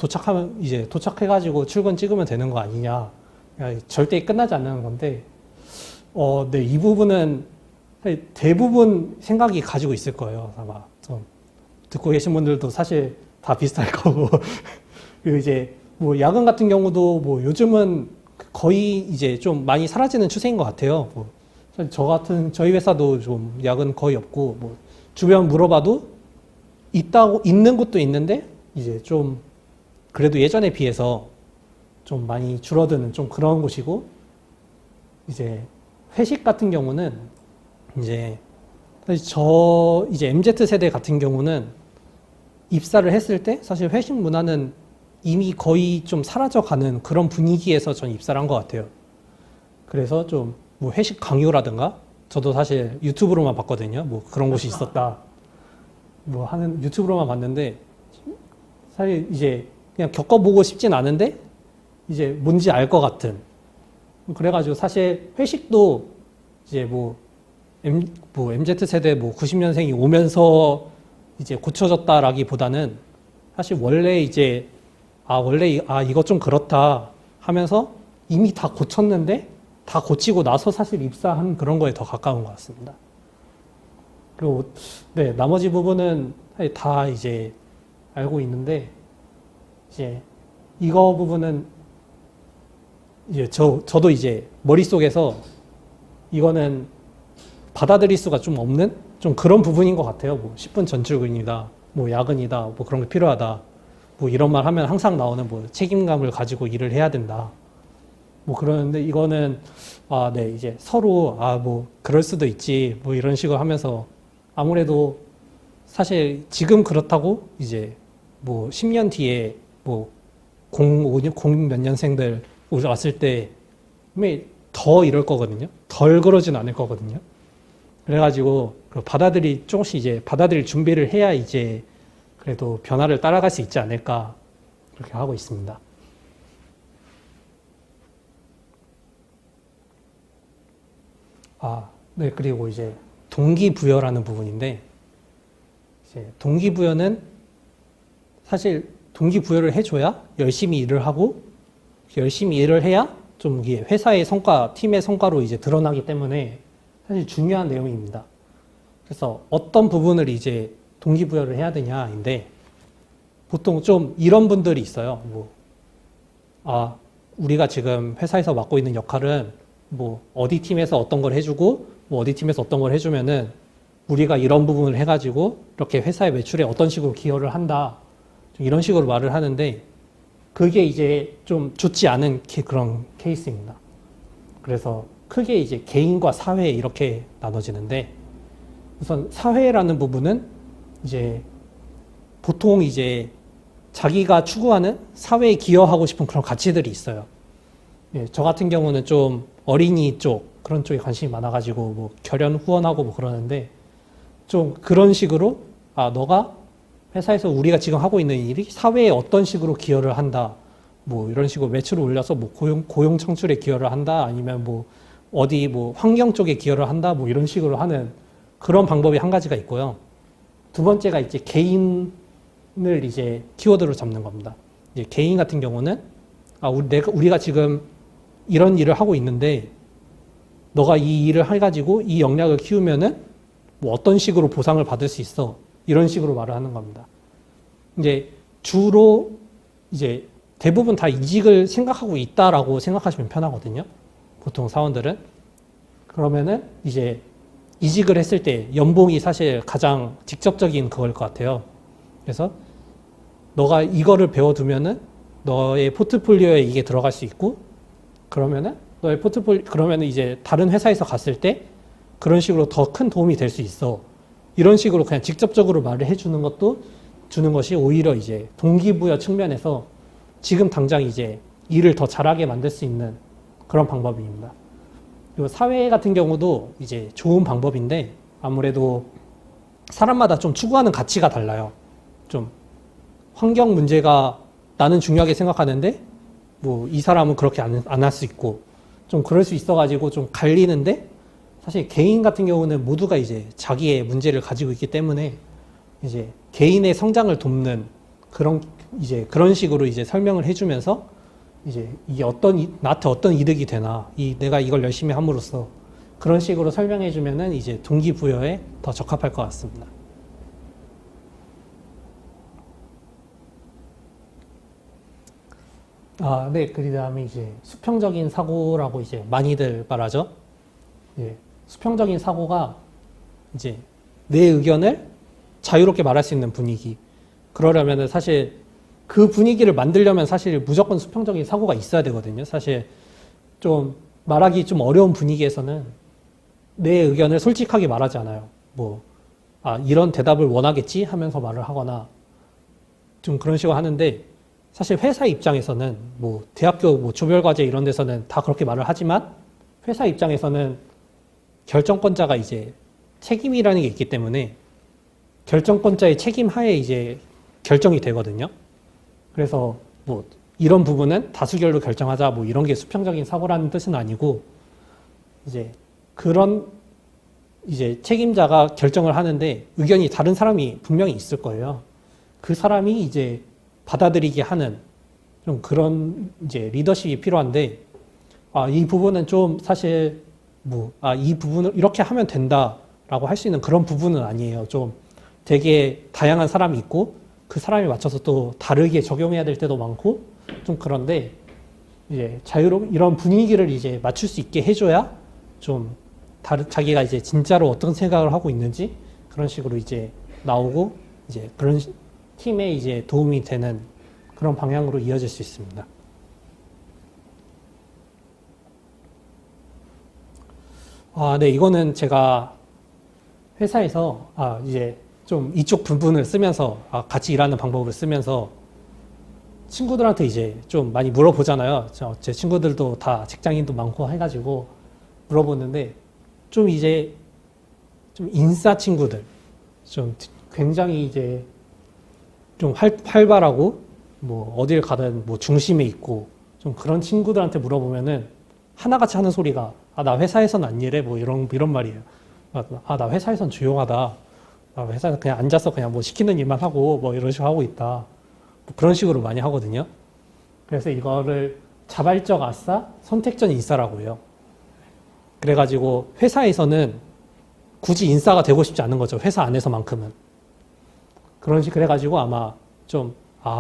도착해가지고 출근 찍으면 되는 거 아니냐. 절대 끝나지 않는 건데 네, 이 부분은 대부분 생각이 가지고 있을 거예요. 아마 좀 듣고 계신 분들도 사실 다 비슷할 거고. 그리고 이제 뭐 야근 같은 경우도 뭐 요즘은 거의 이제 좀 많이 사라지는 추세인 것 같아요. 뭐 저희 회사도 좀 야근 거의 없고, 뭐 주변 물어봐도 있는 곳도 있는데 이제 좀 그래도 예전에 비해서 좀 많이 줄어드는 좀 그런 곳이고, 이제 회식 같은 경우는 이제 사실 이제 MZ 세대 같은 경우는 입사를 했을 때 사실 회식 문화는 이미 거의 좀 사라져가는 그런 분위기에서 전 입사를 한 것 같아요. 그래서 좀 뭐 회식 강요라든가, 저도 사실 유튜브로만 봤거든요. 뭐 그런 곳이 있었다. 뭐 하는 유튜브로만 봤는데, 사실 이제 그냥 겪어보고 싶진 않은데 이제 뭔지 알 것 같은. 그래가지고 사실 회식도 이제 뭐 MZ 세대 뭐 90년생이 오면서 이제 고쳐졌다라기보다는 사실 원래 이제 이거 좀 그렇다 하면서 이미 다 고쳤는데 다 고치고 나서 사실 입사한 그런 거에 더 가까운 것 같습니다. 그리고 네, 나머지 부분은 사실 다 이제 알고 있는데, 이제 이거 부분은 이제 저도 이제 머릿속에서 이거는 받아들일 수가 좀 없는 좀 그런 부분인 것 같아요. 뭐 10분 전출근이다, 뭐 야근이다, 뭐 그런 게 필요하다, 뭐 이런 말 하면 항상 나오는 뭐 책임감을 가지고 일을 해야 된다, 뭐 그러는데, 이거는 네, 이제 서로 뭐 그럴 수도 있지, 뭐 이런 식으로 하면서 아무래도 사실 지금 그렇다고 이제 뭐 10년 뒤에 뭐 05 몇 년생들 왔을 때 더 이럴 거거든요. 덜 그러진 않을 거거든요. 그래가지고 조금씩 이제 받아들일 준비를 해야 이제 그래도 변화를 따라갈 수 있지 않을까, 그렇게 하고 있습니다. 네, 그리고 이제 동기부여라는 부분인데, 이제 동기부여는 사실 동기부여를 해줘야 열심히 일을 하고, 열심히 일을 해야 좀 이게 회사의 성과, 팀의 성과로 이제 드러나기 때문에 사실 중요한 내용입니다. 그래서 어떤 부분을 이제 동기부여를 해야 되냐인데, 보통 좀 이런 분들이 있어요. 뭐, 우리가 지금 회사에서 맡고 있는 역할은 뭐 어디 팀에서 어떤 걸 해주고, 뭐 어디 팀에서 어떤 걸 해주면은 우리가 이런 부분을 해가지고 이렇게 회사의 매출에 어떤 식으로 기여를 한다, 이런 식으로 말을 하는데, 그게 이제 좀 좋지 않은 그런 케이스입니다. 그래서 크게 이제 개인과 사회 이렇게 나눠지는데, 우선 사회라는 부분은 이제 보통 이제 자기가 추구하는 사회에 기여하고 싶은 그런 가치들이 있어요. 예, 저 같은 경우는 좀 어린이 쪽, 그런 쪽에 관심이 많아가지고 뭐 결연 후원하고 뭐 그러는데, 좀 그런 식으로 너가 회사에서 우리가 지금 하고 있는 일이 사회에 어떤 식으로 기여를 한다, 뭐 이런 식으로 매출을 올려서 뭐 고용 창출에 기여를 한다, 아니면 뭐 어디 뭐 환경 쪽에 기여를 한다, 뭐 이런 식으로 하는 그런 방법이 한 가지가 있고요. 두 번째가 이제 개인을 이제 키워드로 잡는 겁니다. 이제 개인 같은 경우는 우리가 지금 이런 일을 하고 있는데, 너가 이 일을 해가지고 이 역량을 키우면은 뭐 어떤 식으로 보상을 받을 수 있어, 이런 식으로 말을 하는 겁니다. 이제 주로 이제 대부분 다 이직을 생각하고 있다라고 생각하시면 편하거든요. 보통 사원들은. 그러면은 이제 이직을 했을 때 연봉이 사실 가장 직접적인 그걸 것 같아요. 그래서 너가 이거를 배워두면은 너의 포트폴리오에 이게 들어갈 수 있고, 그러면은 그러면은 이제 다른 회사에서 갔을 때 그런 식으로 더 큰 도움이 될 수 있어, 이런 식으로 그냥 직접적으로 말을 해주는 것이 오히려 이제 동기부여 측면에서 지금 당장 이제 일을 더 잘하게 만들 수 있는 그런 방법입니다. 그리고 사회 같은 경우도 이제 좋은 방법인데, 아무래도 사람마다 좀 추구하는 가치가 달라요. 좀 환경 문제가 나는 중요하게 생각하는데 뭐 이 사람은 그렇게 안 할 수 있고, 좀 그럴 수 있어가지고 좀 갈리는데, 사실 개인 같은 경우는 모두가 이제 자기의 문제를 가지고 있기 때문에 이제 개인의 성장을 돕는 그런 식으로 이제 설명을 해주면서 이제 이게 나한테 어떤 이득이 되나, 내가 이걸 열심히 함으로써 그런 식으로 설명해 주면은 이제 동기부여에 더 적합할 것 같습니다. 네. 그 다음에 이제 수평적인 사고라고 이제 많이들 말하죠. 예, 수평적인 사고가 이제 내 의견을 자유롭게 말할 수 있는 분위기. 그러려면은 사실 그 분위기를 만들려면 사실 무조건 수평적인 사고가 있어야 되거든요. 사실 좀 말하기 좀 어려운 분위기에서는 내 의견을 솔직하게 말하지 않아요. 뭐, 이런 대답을 원하겠지 하면서 말을 하거나 좀 그런 식으로 하는데 사실 회사 입장에서는 뭐 대학교 뭐 조별과제 이런 데서는 다 그렇게 말을 하지만 회사 입장에서는 결정권자가 이제 책임이라는 게 있기 때문에 결정권자의 책임 하에 이제 결정이 되거든요. 그래서 뭐 이런 부분은 다수결로 결정하자 뭐 이런 게 수평적인 사고라는 뜻은 아니고 이제 그런 이제 책임자가 결정을 하는데 의견이 다른 사람이 분명히 있을 거예요. 그 사람이 이제 받아들이게 하는 좀 그런 이제 리더십이 필요한데 이 부분은 좀 사실 뭐 이 부분을 이렇게 하면 된다라고 할 수 있는 그런 부분은 아니에요. 좀 되게 다양한 사람이 있고 그 사람에 맞춰서 또 다르게 적용해야 될 때도 많고 좀 그런데 이제 이런 분위기를 이제 맞출 수 있게 해줘야 좀 자기가 이제 진짜로 어떤 생각을 하고 있는지 그런 식으로 이제 나오고 이제 그런 팀에 이제 도움이 되는 그런 방향으로 이어질 수 있습니다. 네, 이거는 제가 회사에서 이제 좀 이쪽 부분을 쓰면서 같이 일하는 방법을 쓰면서 친구들한테 이제 좀 많이 물어보잖아요. 제 친구들도 다 직장인도 많고 해가지고 물어보는데 좀 이제 좀 인싸 친구들 좀 굉장히 이제 좀 활발하고 뭐 어딜 가든 뭐 중심에 있고 좀 그런 친구들한테 물어보면은 하나같이 하는 소리가 나 회사에서는 안 일해 뭐 이런 말이에요. 나 회사에선 조용하다. 나 회사에서 그냥 앉아서 그냥 뭐 시키는 일만 하고 뭐 이런 식으로 하고 있다. 뭐 그런 식으로 많이 하거든요. 그래서 이거를 자발적 아싸, 선택적 인싸라고 해요. 그래가지고 회사에서는 굳이 인싸가 되고 싶지 않은 거죠. 회사 안에서만큼은. 그래가지고 아마 좀,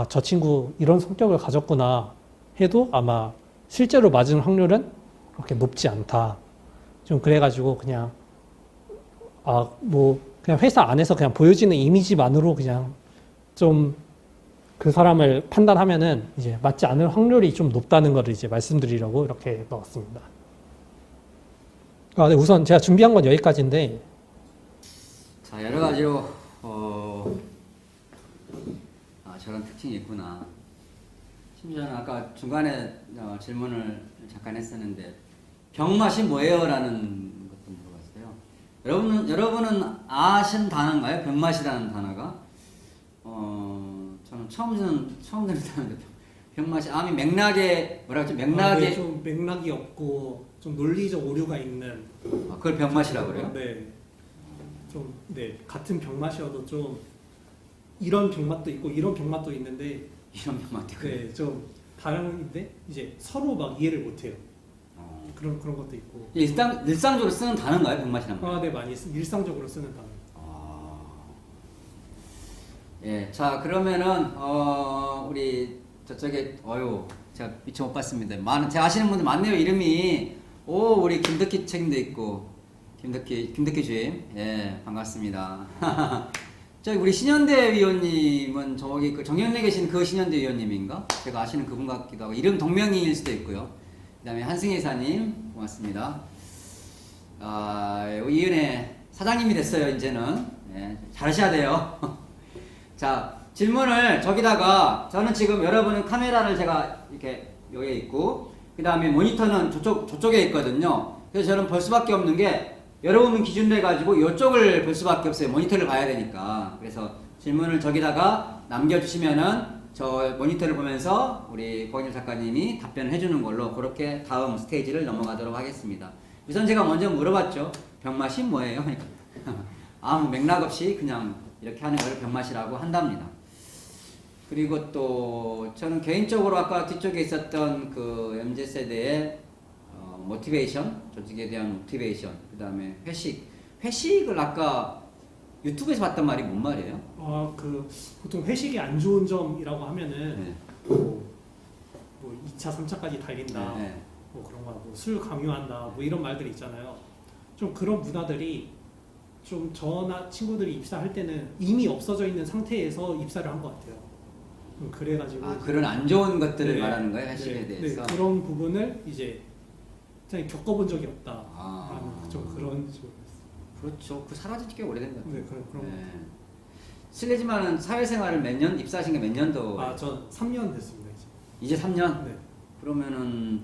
저 친구 이런 성격을 가졌구나 해도 아마 실제로 맞은 확률은 그렇게 높지 않다. 좀 그래가지고 그냥, 그냥 회사 안에서 그냥 보여지는 이미지만으로 그냥 좀 그 사람을 판단하면은 이제 맞지 않을 확률이 좀 높다는 거를 이제 말씀드리려고 이렇게 넣었습니다. 네, 우선 제가 준비한 건 여기까지인데. 자, 여러 가지로, 저런 특징이 있구나. 심지어는 아까 중간에 질문을 잠깐 했었는데, 병맛이 뭐예요? 라는 것도 물어봤어요. 여러분은 아신 단어인가요? 병맛이라는 단어가? 저는 처음 듣는 단어인데, 병맛이, 암이 맥락에, 뭐라 그러지? 맥락에. 좀 맥락이 없고, 좀 논리적 오류가 있는. 그걸 병맛이라고 그래요? 네. 좀, 네. 같은 병맛이어도 좀, 이런 병맛도 있고, 이런 병맛도 있는데, 이런 병맛도 있고. 네. 좀 다른데, 이제 서로 막 이해를 못해요. 그런 것도 있고. 일상적으로 쓰는 단어인가요? 병맛이란 말? 네. 많이 일상적으로 쓰는 단어. 예, 자, 그러면은, 우리 저쪽에, 제가 미처 못 봤습니다. 제가 아시는 분들 많네요, 이름이. 우리 김덕기 책임도 있고, 김덕기 주임. 예, 반갑습니다. 저기, 우리 신현대 위원님은 저기, 정현래 계신 그 신현대 위원님인가? 제가 아시는 그분 같기도 하고, 이름 동명이일 수도 있고요. 그 다음에 한승희 이사님, 고맙습니다. 이은혜 사장님이 됐어요, 이제는. 예, 잘하셔야 돼요. 자, 질문을 저기다가, 저는 지금 여러분은 카메라를 제가 이렇게 여기에 있고, 그 다음에 모니터는 저쪽에 있거든요. 그래서 저는 볼 수밖에 없는 게, 여러분 기준으로 해가지고 이쪽을 볼 수밖에 없어요. 모니터를 봐야 되니까. 그래서 질문을 저기다가 남겨주시면은, 저 모니터를 보면서 우리 고학년 작가님이 답변을 해주는 걸로 그렇게 다음 스테이지를 넘어가도록 하겠습니다. 우선 제가 먼저 물어봤죠. 병맛이 뭐예요? 아무 맥락 없이 그냥 이렇게 하는 걸 병맛이라고 한답니다. 그리고 또 저는 개인적으로 아까 뒤쪽에 있었던 그 MZ세대의 모티베이션, 조직에 대한 모티베이션, 그 다음에 회식을 아까 유튜브에서 봤단 말이 뭔 말이에요? 그 보통 회식이 안 좋은 점이라고 하면은 네. 뭐 2차, 3차까지 달린다. 네. 뭐 그런 거, 뭐술 강요한다. 뭐 이런 말들이 있잖아요. 좀 그런 문화들이 좀 저나 친구들이 입사할 때는 이미 없어져 있는 상태에서 입사를 한 것 같아요. 그래가지고 그런 안 좋은 것들을 네. 말하는 거예요, 회식에 네, 대해서. 네, 그런 부분을 이제 그냥 겪어본 적이 없다. 아. 좀 그런 식으로. 그렇죠. 그 사라진 지 꽤 오래된 것 같아요. 네, 그런. 네. 실례지만은 사회생활을 몇 년, 입사하신 게 몇 년도? 전 3년 됐습니다 이제. 이제 3년? 네. 그러면은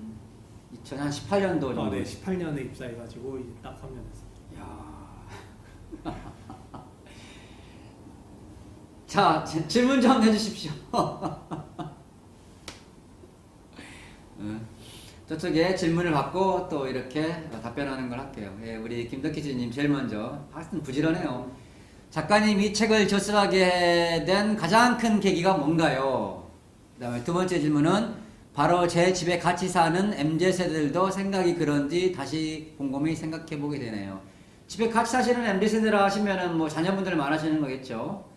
2018년도 정도. 네, 18년에 입사해가지고 이제 딱 3년 됐습니다. 야. 자, 질문 좀 해주십시오. 저쪽에 질문을 받고 또 이렇게 답변하는 걸 할게요. 예, 우리 김덕희님 제일 먼저. 하여튼 부지런해요. 작가님 이 책을 저술하게 된 가장 큰 계기가 뭔가요? 그 다음에 두 번째 질문은 바로 제 집에 같이 사는 MZ세대들도 생각이 그런지 다시 곰곰이 생각해 보게 되네요. 집에 같이 사시는 MZ세대라 하시면은 뭐 자녀분들 많으시는 거겠죠?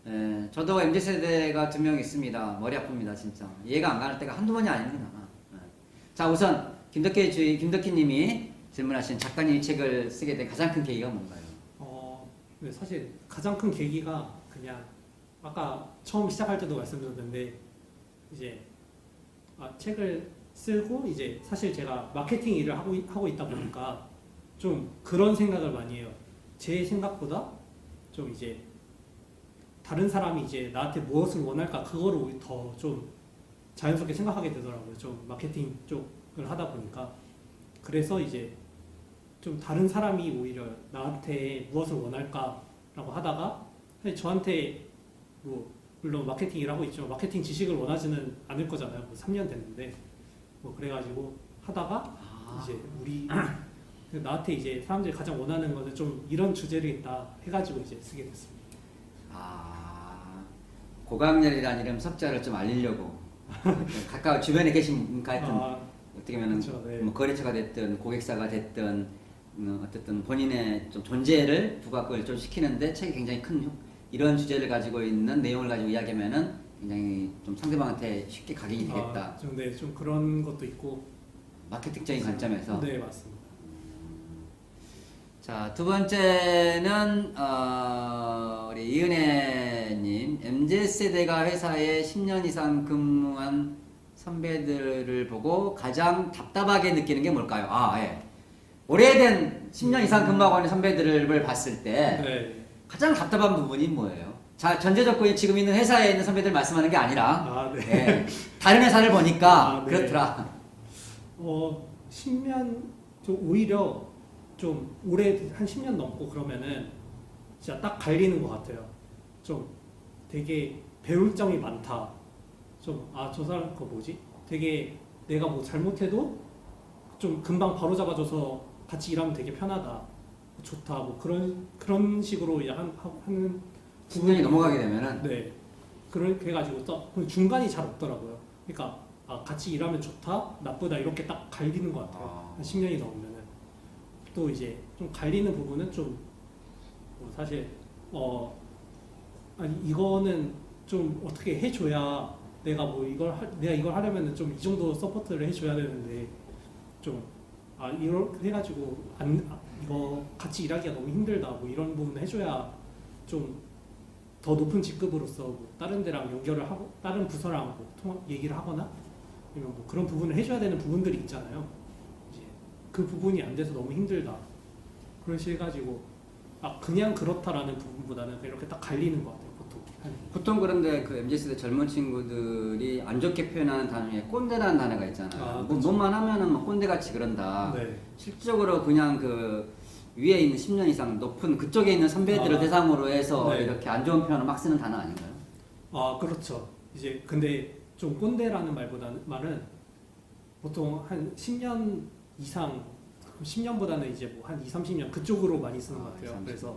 예, 저도 MZ세대가 2명 있습니다. 머리 아픕니다, 진짜. 이해가 안 가는 때가 한두 번이 아닙니다. 예. 자, 우선 김덕희님이 질문하신 작가님 이 책을 쓰게 된 가장 큰 계기가 뭔가요? 네, 사실 가장 큰 계기가 그냥 아까 처음 시작할 때도 말씀드렸는데 이제 책을 쓰고 이제 사실 제가 마케팅 일을 하고 있다 보니까 좀 그런 생각을 많이 해요. 제 생각보다 좀 이제 다른 사람이 이제 나한테 무엇을 원할까 그거를 더 좀 자연스럽게 생각하게 되더라고요. 좀 마케팅 쪽을 하다 보니까. 그래서 이제 좀 다른 사람이 오히려 나한테 무엇을 원할까라고 하다가 사실 저한테 뭐 물론 마케팅 일하고 있지만 마케팅 지식을 원하지는 않을 거잖아요. 뭐 3년 됐는데 뭐 그래가지고 하다가 이제 나한테 이제 사람들이 가장 원하는 거는 좀 이런 주제를 있다 해가지고 이제 쓰게 됐습니다. 고강렬이라는 이름 석자를 좀 알리려고 가까운 주변에 계신 분과 하여튼 어떻게 보면 그렇죠, 네. 뭐 거래처가 됐든 고객사가 됐든 어쨌든 본인의 좀 존재를 부각을 좀 시키는데 책이 굉장히 큰 이런 주제를 가지고 있는 내용을 가지고 이야기하면은 굉장히 좀 상대방한테 쉽게 각인이 되겠다. 좀 그런 것도 있고 마케팅적인 관점에서. 네, 맞습니다. 자, 두 번째는 우리 이은혜님 MZ세대가 회사에 10년 이상 근무한 선배들을 보고 가장 답답하게 느끼는 게 뭘까요? 예. 오래된 10년 이상 근무하고 있는 선배들을 봤을 때 네. 가장 답답한 부분이 뭐예요? 자, 전제조건이 지금 있는 회사에 있는 선배들 말씀하는 게 아니라 네. 예, 다른 회사를 보니까 네. 그렇더라. 10년 좀 오히려 좀 오래 한 10년 넘고 그러면은 진짜 딱 갈리는 것 같아요. 좀 되게 배울 점이 많다. 좀 저 사람 거 뭐지? 되게 내가 뭐 잘못해도 좀 금방 바로 잡아줘서 같이 일하면 되게 편하다. 좋다. 뭐 그런 식으로 하는 10년이 넘어가게 되면은 네. 그렇게 해가지고 또 중간이 잘 없더라고요. 그러니까 같이 일하면 좋다, 나쁘다 이렇게 딱 갈리는 것 같아요. 한 10년이 넘으면은 또 이제 좀 갈리는 부분은 좀 사실 이거는 좀 어떻게 해줘야 내가 이걸 하려면은 좀 이 정도 서포트를 해줘야 되는데 좀 이렇게 해가지고 이거 같이 일하기가 너무 힘들다 뭐 이런 부분을 해줘야 좀 더 높은 직급으로서 뭐 다른 데랑 연결을 하고 다른 부서랑 뭐 얘기를 하거나 아니면 뭐 그런 부분을 해줘야 되는 부분들이 있잖아요. 이제 그 부분이 안 돼서 너무 힘들다. 그래서 해가지고 그냥 그렇다라는 부분보다는 이렇게 딱 갈리는 것 같아요. 보통 그런데 그 MZ세대 젊은 친구들이 안 좋게 표현하는 단어 중에 꼰대라는 단어가 있잖아요. 뭐만 하면은 뭐 꼰대같이 그런다. 네. 실질적으로 그냥 그 위에 있는 10년 이상 높은 그쪽에 있는 선배들을 대상으로 해서 네. 이렇게 안 좋은 표현을 막 쓰는 단어 아닌가요? 그렇죠. 이제 근데 좀 꼰대라는 말은 보통 한 10년 이상 10년보다는 이제 뭐 한 20-30년 그쪽으로 많이 쓰는 것 같아요. 20, 30년. 그래서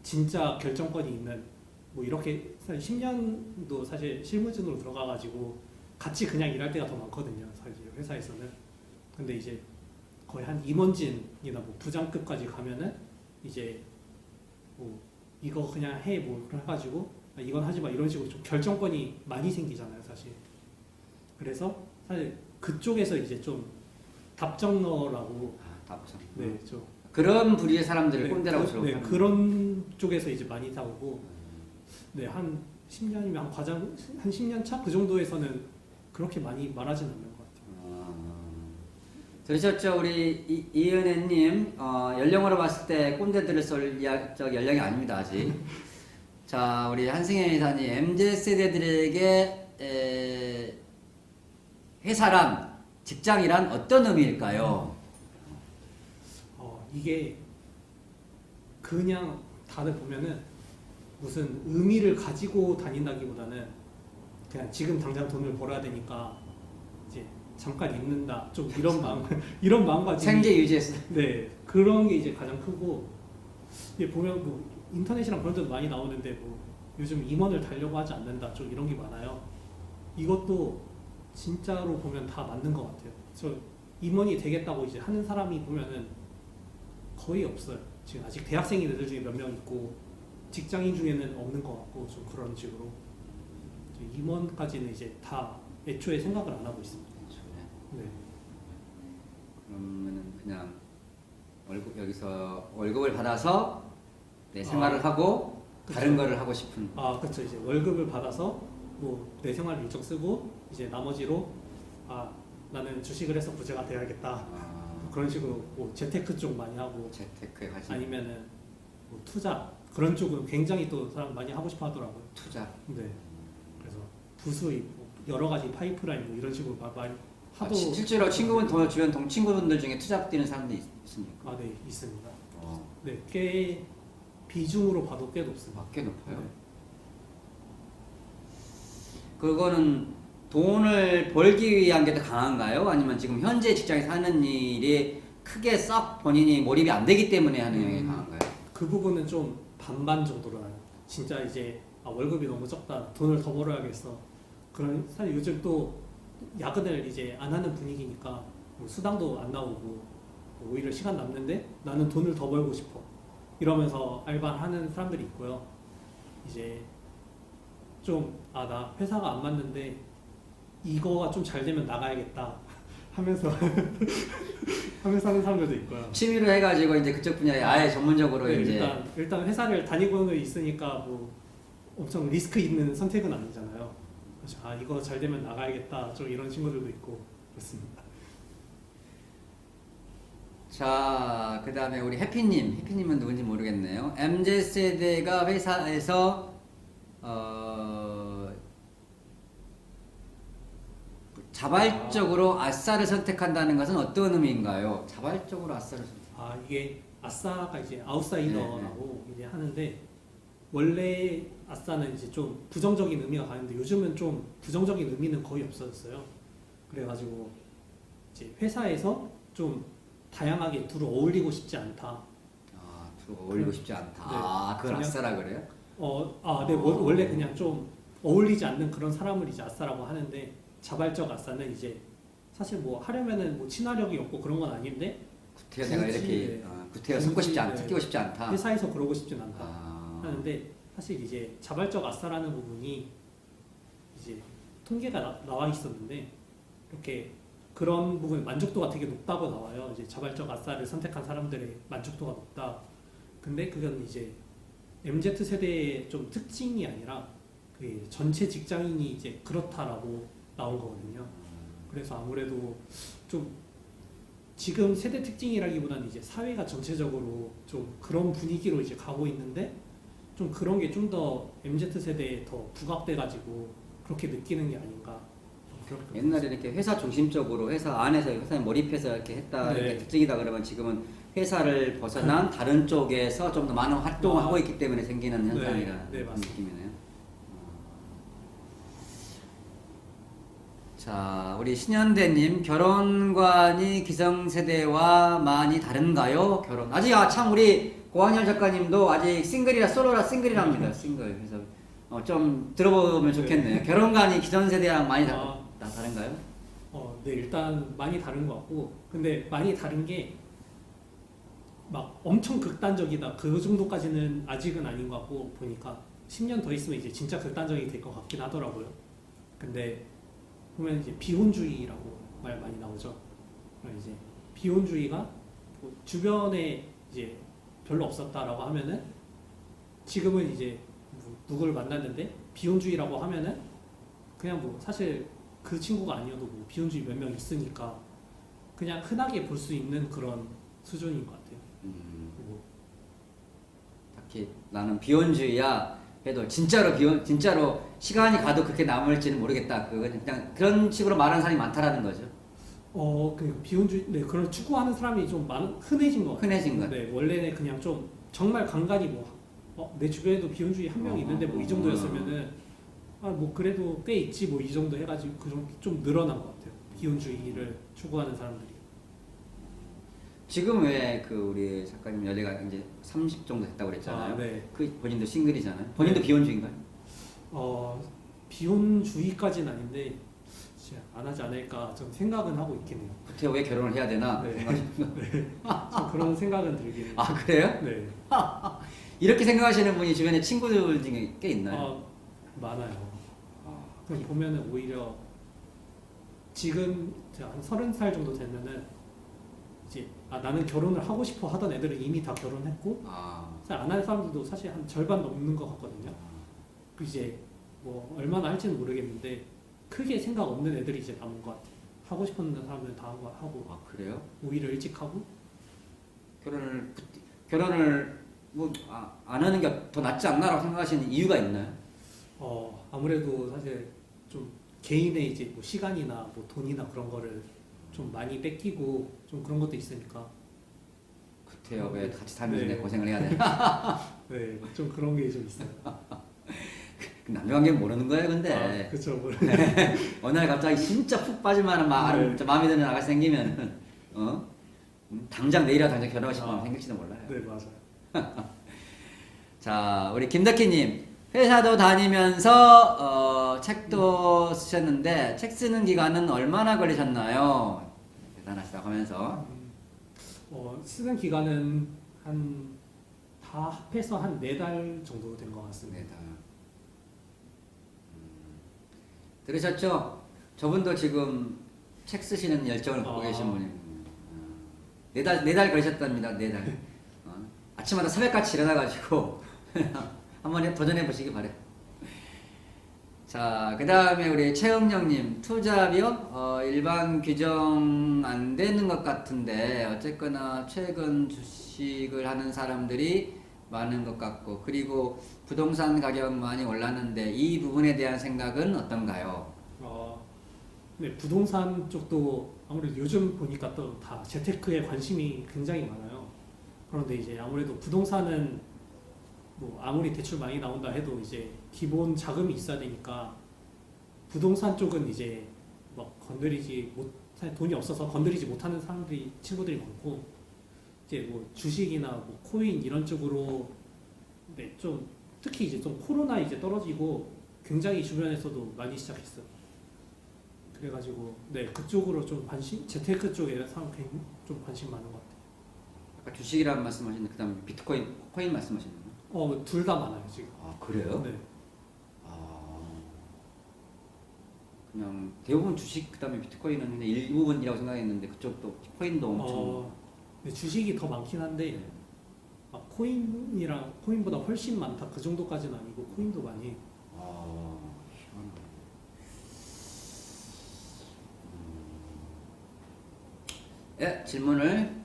진짜 결정권이 있는 뭐 이렇게 사실 10년도 사실 실무진으로 들어가가지고 같이 그냥 일할 때가 더 많거든요. 사실 회사에서는. 근데 이제 거의 한 임원진이나 뭐 부장급까지 가면은 이제 뭐 이거 그냥 해 뭐 해가지고 이건 하지 마 이런 식으로 좀 결정권이 많이 생기잖아요 사실. 그래서 사실 그쪽에서 이제 좀 답정너라고 답정. 네, 좀 그런 부류의 사람들을 네, 꼰대라고 네, 생각하는. 그런 쪽에서 이제 많이 나오고 네, 한 10년이면 한 과장 한 10년 차 그 정도에서는 그렇게 많이 말하진 않는 것 같아요. 들으셨죠? 우리 이은혜님, 연령으로 봤을 때 꼰대들을 쏠 연령이 아닙니다, 아직. 자, 우리 한승현 이사님, MZ세대들에게 회사란, 직장이란 어떤 의미일까요? 이게 그냥 다들 보면은 무슨 의미를 가지고 다닌다기보다는 그냥 지금 당장 돈을 벌어야 되니까 이제 잠깐 있는다 좀 이런 마음 이런 마음가짐 생계 유지했어. 네 그런 게 이제 가장 크고 이게 보면 뭐 인터넷이랑 그런 데도 많이 나오는데 뭐 요즘 임원을 달려고 하지 않는다 좀 이런 게 많아요. 이것도 진짜로 보면 다 맞는 것 같아요. 저 임원이 되겠다고 이제 하는 사람이 보면은 거의 없어요. 지금 아직 대학생인 애들 중에 몇 명 있고 직장인 중에는 없는 것 같고 좀 그런 식으로 임원까지는 이제 다 애초에 생각을 안 하고 있습니다. 네. 그러면은 그냥 여기서 월급을 받아서 내 생활을 하고 그쵸. 다른 거를 하고 싶은. 그렇죠. 이제 월급을 받아서 뭐 내 생활 일정 쓰고 이제 나머지로 나는 주식을 해서 부자가 돼야겠다. 그런 식으로 뭐 재테크 쪽 많이 하고 재테크에 가지. 아니면은 뭐 투자 그런 쪽은 굉장히 또 사람 많이 하고 싶어 하더라고요. 투자. 네. 그래서 부수입 뭐 여러 가지 파이프라인 뭐 이런 식으로 많이 하도 실제로 주변 친구분들 중에 투자 뛰는 사람들이 있습니까? 네 있습니다. 네, 꽤 비중으로 봐도 꽤 높습니다. 꽤 높아요. 네. 그거는 돈을 벌기 위한 게 더 강한가요? 아니면 지금 현재 직장에서 하는 일이 크게 썩 본인이 몰입이 안 되기 때문에 하는 영향이 강한가요? 그 부분은 좀 반반 정도로 나요. 진짜 이제 월급이 너무 적다, 돈을 더 벌어야겠어. 그런 사실 요즘 또 야근을 이제 안 하는 분위기니까 뭐 수당도 안 나오고 오히려 시간 남는데 나는 돈을 더 벌고 싶어. 이러면서 알바하는 사람들이 있고요. 이제 좀 나 회사가 안 맞는데 이거가 좀 잘 되면 나가야겠다 하면서 하면서 하는 사람들도 있고요. 취미로 해가지고 이제 그쪽 분야에 아예 전문적으로 네, 이제 일단 회사를 다니고는 있으니까 뭐 엄청 리스크 있는 선택은 아니잖아요. 그래서 이거 잘 되면 나가야겠다 좀 이런 친구들도 있고 그렇습니다. 자, 그 다음에 우리 해피님은 누군지 모르겠네요. MZ세대가 회사에서 자발적으로 아싸를 선택한다는 것은 어떤 의미인가요? 자발적으로 아싸를 선택. 이게 아싸가 이제 아웃사이더라고 이제 하는데 원래 아싸는 이제 좀 부정적인 의미가 가는데 요즘은 좀 부정적인 의미는 거의 없어졌어요. 그래가지고 이제 회사에서 좀 다양하게 두루 어울리고 싶지 않다. 두루 어울리고 싶지 않다. 네, 그걸 그냥, 아싸라 그래요? 네, 원래 그냥 좀 어울리지 않는 그런 사람을 이제 아싸라고 하는데 자발적 아싸는 이제 사실 뭐 하려면은 뭐 친화력이 없고 그런 건 아닌데 구태여 내가 이렇게 구태여 섞고 싶지 않다, 섞이고 싶지 않다. 회사에서 그러고 싶진 않다 하는데 사실 이제 자발적 아싸라는 부분이 이제 통계가 나와 있었는데 이렇게 그런 부분 만족도가 되게 높다고 나와요. 이제 자발적 아싸를 선택한 사람들의 만족도가 높다. 근데 그건 이제 MZ 세대의 좀 특징이 아니라 그 전체 직장인이 이제 그렇다라고 나온 거거든요. 그래서 아무래도 좀 지금 세대 특징이라기보다는 이제 사회가 전체적으로 좀 그런 분위기로 이제 가고 있는데 좀 그런 게 좀 더 MZ 세대에 더 부각돼 가지고 그렇게 느끼는 게 아닌가. 옛날에 이렇게 회사 중심적으로 회사 안에서 회사에 몰입해서 이렇게 했다 네. 이렇게 특징이다 그러면 지금은 회사를 벗어난 다른 쪽에서 좀 더 많은 활동을 하고 있기 때문에 생기는 현상이라는 네, 맞습니다. 느낌이네요. 자, 우리 신현대님, 결혼관이 기성세대와 많이 다른가요? 결혼. 아직 참 우리 고한열 작가님도 아직 싱글이랍니다. 싱글. 그래서 좀 들어보면 좋겠네요. 결혼관이 기성세대랑 많이 다른가요? 네, 일단 많이 다른 것 같고, 근데 많이 다른 게 막 엄청 극단적이다 그 정도까지는 아직은 아닌 것 같고, 보니까 10년 더 있으면 이제 진짜 극단적이 될 것 같긴 하더라고요. 근데 보면 이제 비혼주의라고 말 많이 나오죠. 그러니까 이제 비혼주의가 뭐 주변에 이제 별로 없었다라고 하면은, 지금은 이제 뭐 누구를 만났는데 비혼주의라고 하면은 그냥 뭐 사실 그 친구가 아니어도 뭐 비혼주의 몇 명 있으니까 그냥 흔하게 볼 수 있는 그런 수준인 것 같아요. 그리고 딱히 나는 비혼주의야 해도 진짜로 시간이 가도 그렇게 남을지는 모르겠다. 그건 그냥 그런 식으로 말하는 사람이 많다라는 거죠. 그 비혼주의, 네, 그런 추구하는 사람이 좀 흔해진 것 같아요. 흔해진 것 네, 원래는 그냥 좀 정말 간간히 내 주변에도 비혼주의 한 명 있는데 뭐 이 정도였으면은 뭐 그래도 꽤 있지 뭐 이 정도 해가지고 그 정도 좀 늘어난 것 같아요. 비혼주의를 추구하는 사람들이. 지금 왜 그 우리 작가님 연애가 이제 30 정도 됐다고 그랬잖아요. 네. 그 본인도 싱글이잖아요. 본인도 비혼주의인가요? 비혼주의까지는 아닌데 이제 안 하지 않을까 좀 생각은 하고 있긴 해요. 구태여 왜 결혼을 해야 되나? 네. 좀 그런 생각은 들긴 해요. 아 그래요? 네. 이렇게 생각하시는 분이 주변에 친구들 중에 꽤 있나요? 많아요. 그럼 보면은 오히려 지금 제가 한 30살 정도 되면은 이제 나는 결혼을 하고 싶어 하던 애들은 이미 다 결혼했고, 안 할 사람들도 사실 한 절반 넘는 것 같거든요. 그 이제 뭐 얼마나 할지는 모르겠는데 크게 생각 없는 애들이 이제 남은 것 같아요. 하고 싶었는 사람들은 다 하고. 그래요? 오히려 일찍 하고. 결혼을 뭐 안 하는 게 더 낫지 않나라고 생각하시는 이유가 있나요? 아무래도 사실 좀 개인의 이제 뭐 시간이나 뭐 돈이나 그런 거를 좀 많이 뺏기고 좀 그런 것도 있으니까. 구태여 왜 같이 살면서 네. 내 고생을 해야 되나? 네, 좀 그런 게 좀 있어요. 남녀관계는 모르는 거예요, 근데. 그렇죠. 어느 날 갑자기 진짜 푹 빠질 만한 네. 마음에 드는 아가씨 생기면 당장 내일이라도 당장 결혼하고 싶은 마음 생길지도 몰라요. 네, 맞아요. 자, 우리 김덕희님 회사도 다니면서 책도 쓰셨는데 책 쓰는 기간은 얼마나 걸리셨나요? 대단하시다고 하면서. 쓰는 기간은 다 합해서 한 4달 정도 된 것 같습니다. 네, 들으셨죠? 저분도 지금 책 쓰시는 열정을 갖고 계신 분입니다. 4달 걸리셨답니다. 4달. 아침마다 새벽같이 일어나가지고 한번 도전해 보시기 바래요. 자, 그 다음에 우리 최은영님, 투자비요? 일반 규정 안 되는 것 같은데 어쨌거나 최근 주식을 하는 사람들이 많은 것 같고, 그리고 부동산 가격 많이 올랐는데 이 부분에 대한 생각은 어떤가요? 네, 부동산 쪽도 아무래도 요즘 보니까 또 다 재테크에 관심이 굉장히 많아요. 그런데 이제 아무래도 부동산은 뭐 아무리 대출 많이 나온다 해도 이제 기본 자금이 있어야 되니까 부동산 쪽은 이제 막 돈이 없어서 건드리지 못하는 친구들이 많고, 이제 뭐 주식이나 뭐 코인 이런 쪽으로 좀 특히 이제 좀 코로나 이제 떨어지고 굉장히 주변에서도 많이 시작했어요. 그래가지고 그쪽으로 좀 재테크 쪽에 좀 관심 많은 것 같아요. 아까 주식이라는 말씀하셨는데 그다음에 비트코인, 코인 말씀하셨나요? 둘 다 많아요 지금. 그래요? 네. 그냥 대부분 주식 그다음에 비트코인은 그냥 일부분이라고 생각했는데 그쪽도 코인도 엄청. 네, 주식이 더 많긴 한데 코인보다 훨씬 많다 그 정도까지는 아니고 코인도 많이 해요. 예, 질문을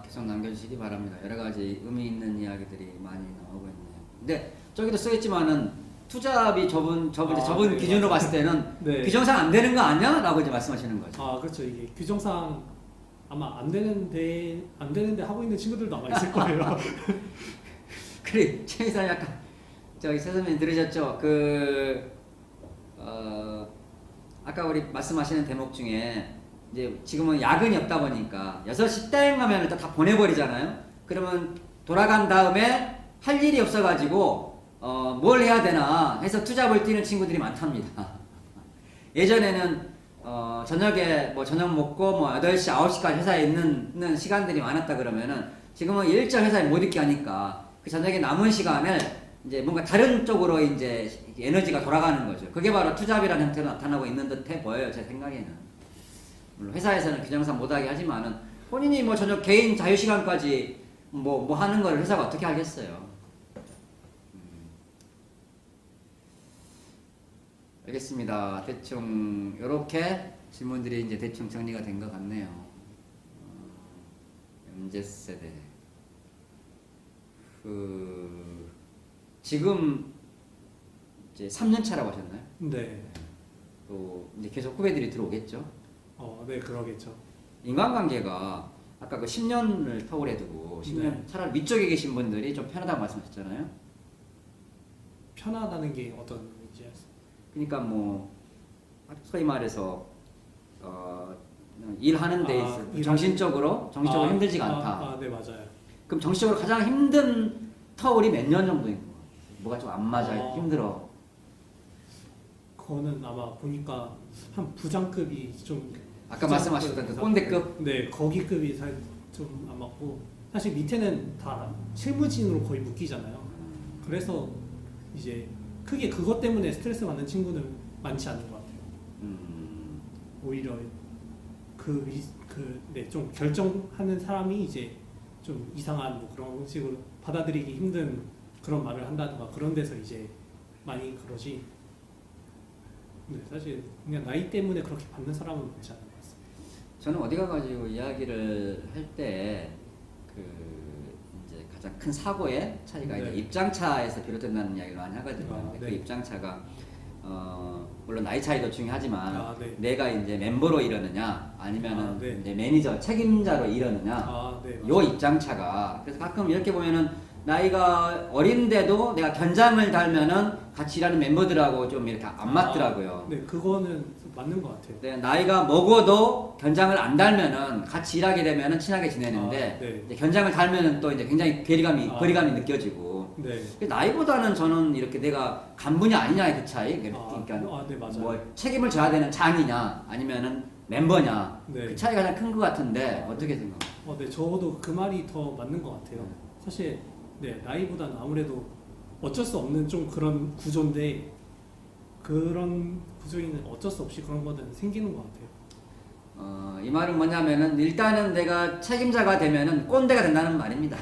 계속 남겨주시기 바랍니다. 여러 가지 의미 있는 이야기들이 많이 나오고 있네요. 근데 저기도 써있지만은 투자비 저분 네, 기준으로 맞아요. 봤을 때는 네. 규정상 안 되는 거 아니야? 라고 이제 말씀하시는 거죠. 그렇죠. 이게 규정상 아마 안 되는데 하고 있는 친구들도 아마 있을 거예요. 그래, 최 이사님 약간 저기 새 선배님 들으셨죠? 아까 우리 말씀하시는 대목 중에 이제 지금은 야근이 없다 보니까 6시 땡 하면 일단 다 보내버리잖아요. 그러면 돌아간 다음에 할 일이 없어가지고 뭘 해야 되나 해서 투잡을 뛰는 친구들이 많답니다. 예전에는 저녁에 뭐 저녁 먹고 뭐 8시, 9시까지 회사에 있는 시간들이 많았다 그러면은 지금은 일절 회사에 못 있게 하니까 그 저녁에 남은 시간을 이제 뭔가 다른 쪽으로 이제 에너지가 돌아가는 거죠. 그게 바로 투잡이라는 형태로 나타나고 있는 듯해 보여요, 제 생각에는. 물론 회사에서는 규정상 못하게 하지만은 본인이 뭐 저녁 개인 자유 시간까지 뭐 하는 걸 회사가 어떻게 하겠어요. 알겠습니다. 대충 이렇게 질문들이 이제 대충 정리가 된 것 같네요. MZ세대 지금 이제 3년 차라고 하셨나요? 네. 또 이제 계속 후배들이 들어오겠죠. 네, 그러겠죠. 인간관계가 아까 그 10년을 터울에 두고 10년 네. 차라리 위쪽에 계신 분들이 좀 편하다고 말씀하셨잖아요. 편하다는 게 어떤 의미지? 그러니까 뭐 소위 말해서 일하는 데 있어 정신적으로 힘들지가 않다. 네, 맞아요. 그럼 정신적으로 가장 힘든 터울이 몇 년 정도인 거예요? 뭐가 좀 안 맞아 힘들어. 그거는 아마 보니까 한 부장급이 좀 아까 말씀하셨던 그 꼰대급? 네, 거기급이 좀 안 맞고 사실 밑에는 다 실무진으로 거의 묶이잖아요. 그래서 이제 크게 그것 때문에 스트레스 받는 친구는 많지 않은 것 같아요. 오히려 좀 결정하는 사람이 이제 좀 이상한 뭐 그런 식으로 받아들이기 힘든 그런 말을 한다든가 그런 데서 이제 많이 그러지. 네, 사실 그냥 나이 때문에 그렇게 받는 사람은 많지 않은 것 같습니다. 저는 어디 가가지고 이야기를 할 때 그 이제 가장 큰 사고의 차이가 네. 이제 입장차에서 비롯된다는 이야기를 많이 하거든요. 근데 네. 그 입장차가 물론 나이 차이도 중요하지만 네. 내가 이제 멤버로 이러느냐 아니면은 네. 이제 매니저 책임자로 이러느냐 네, 요 입장차가 그래서 가끔 이렇게 보면은 나이가 어린데도 내가 견장을 달면은 같이 일하는 멤버들하고 좀 이렇게 안 맞더라고요. 네, 그거는 맞는 것 같아요. 네, 나이가 먹어도 견장을 안 달면은 같이 일하게 되면은 친하게 지내는데 네. 이제 견장을 달면은 또 이제 굉장히 거리감이 느껴지고 네. 나이보다는 저는 이렇게 내가 간분이 아니냐의 그 차이 그러니까 네, 맞아요. 뭐 책임을 져야 되는 장이냐 아니면은 멤버냐 네. 그 차이가 가장 큰 것 같은데 어떻게 생각해요? 네, 저도 그 말이 더 맞는 것 같아요. 사실 네, 나이보다는 아무래도 어쩔 수 없는 좀 그런 구조인데 그런 구조에는 어쩔 수 없이 그런 거는 생기는 것 같아요. 이 말은 뭐냐면은 일단은 내가 책임자가 되면은 꼰대가 된다는 말입니다.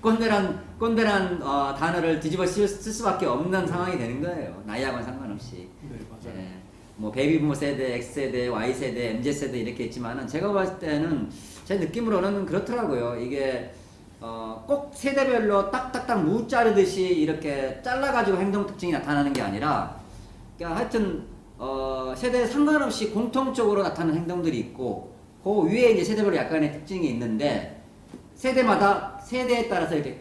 꼰대란 단어를 뒤집어 쓸 수밖에 없는 상황이 되는 거예요. 나이하고는 상관없이. 네, 맞아요. 뭐 베이비부모 세대, X세대, Y세대, MZ세대 이렇게 있지만은 제가 봤을 때는 제 느낌으로는 그렇더라고요. 이게 꼭 세대별로 딱딱딱 무 자르듯이 이렇게 잘라가지고 행동 특징이 나타나는 게 아니라 그러니까 하여튼 세대에 상관없이 공통적으로 나타나는 행동들이 있고 그 위에 이제 세대별로 약간의 특징이 있는데 세대에 따라서 이렇게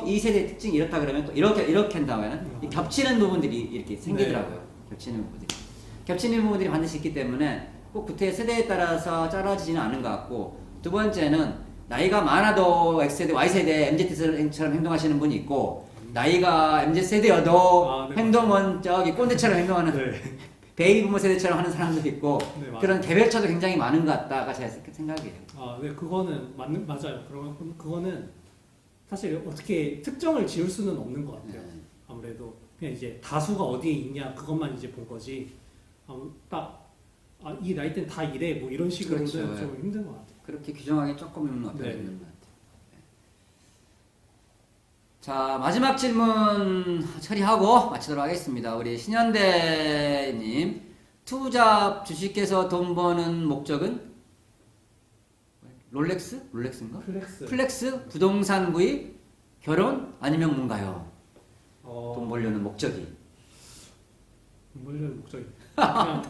이 세대의 특징이 이렇다 그러면 또 이렇게 한다면 겹치는 부분들이 이렇게 생기더라고요. 겹치는 부분들이 반드시 있기 때문에 꼭 구태의 세대에 따라서 잘라지지는 않은 것 같고 두 번째는 나이가 많아도 X세대, Y세대, MZ세대처럼 행동하시는 분이 있고 나이가 MZ세대여도 네, 행동은 저기 꼰대처럼 행동하는 네. 베이비부모 세대처럼 하는 사람도 있고 네, 그런 개별차도 굉장히 많은 것 같다가 제 생각이에요. 네, 그거는 맞아요. 그거는 사실 어떻게 특정을 지을 수는 없는 것 같아요. 아무래도 그냥 이제 다수가 어디에 있냐 그것만 이제 본 거지. 이 나이 때는 다 이래 뭐 이런 식으로는 그렇죠. 좀 힘든 것 같아요. 그렇게 규정하기 조금 어려운 네. 것 같아요. 자, 마지막 질문 처리하고 마치도록 하겠습니다. 우리 신현대님, 투잡 주식에서 돈 버는 목적은 롤렉스? 롤렉스인가? 플렉스? 부동산 구입? 결혼? 아니면 뭔가요? 돈 벌려는 목적이. 돈 벌려는 목적이. 그냥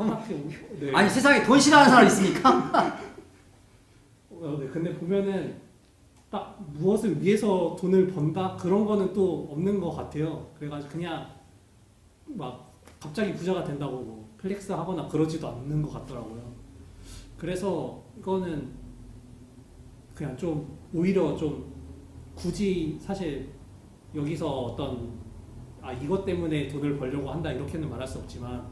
네. 아니 세상에 돈 싫어하는 사람 있습니까? 네, 근데 보면은 딱 무엇을 위해서 돈을 번다 그런 거는 또 없는 것 같아요. 그래가지고 그냥 막 갑자기 부자가 된다고 뭐 플렉스 하거나 그러지도 않는 것 같더라고요. 그래서 이거는 그냥 좀 오히려 좀 굳이 사실 여기서 어떤 이것 때문에 돈을 벌려고 한다 이렇게는 말할 수 없지만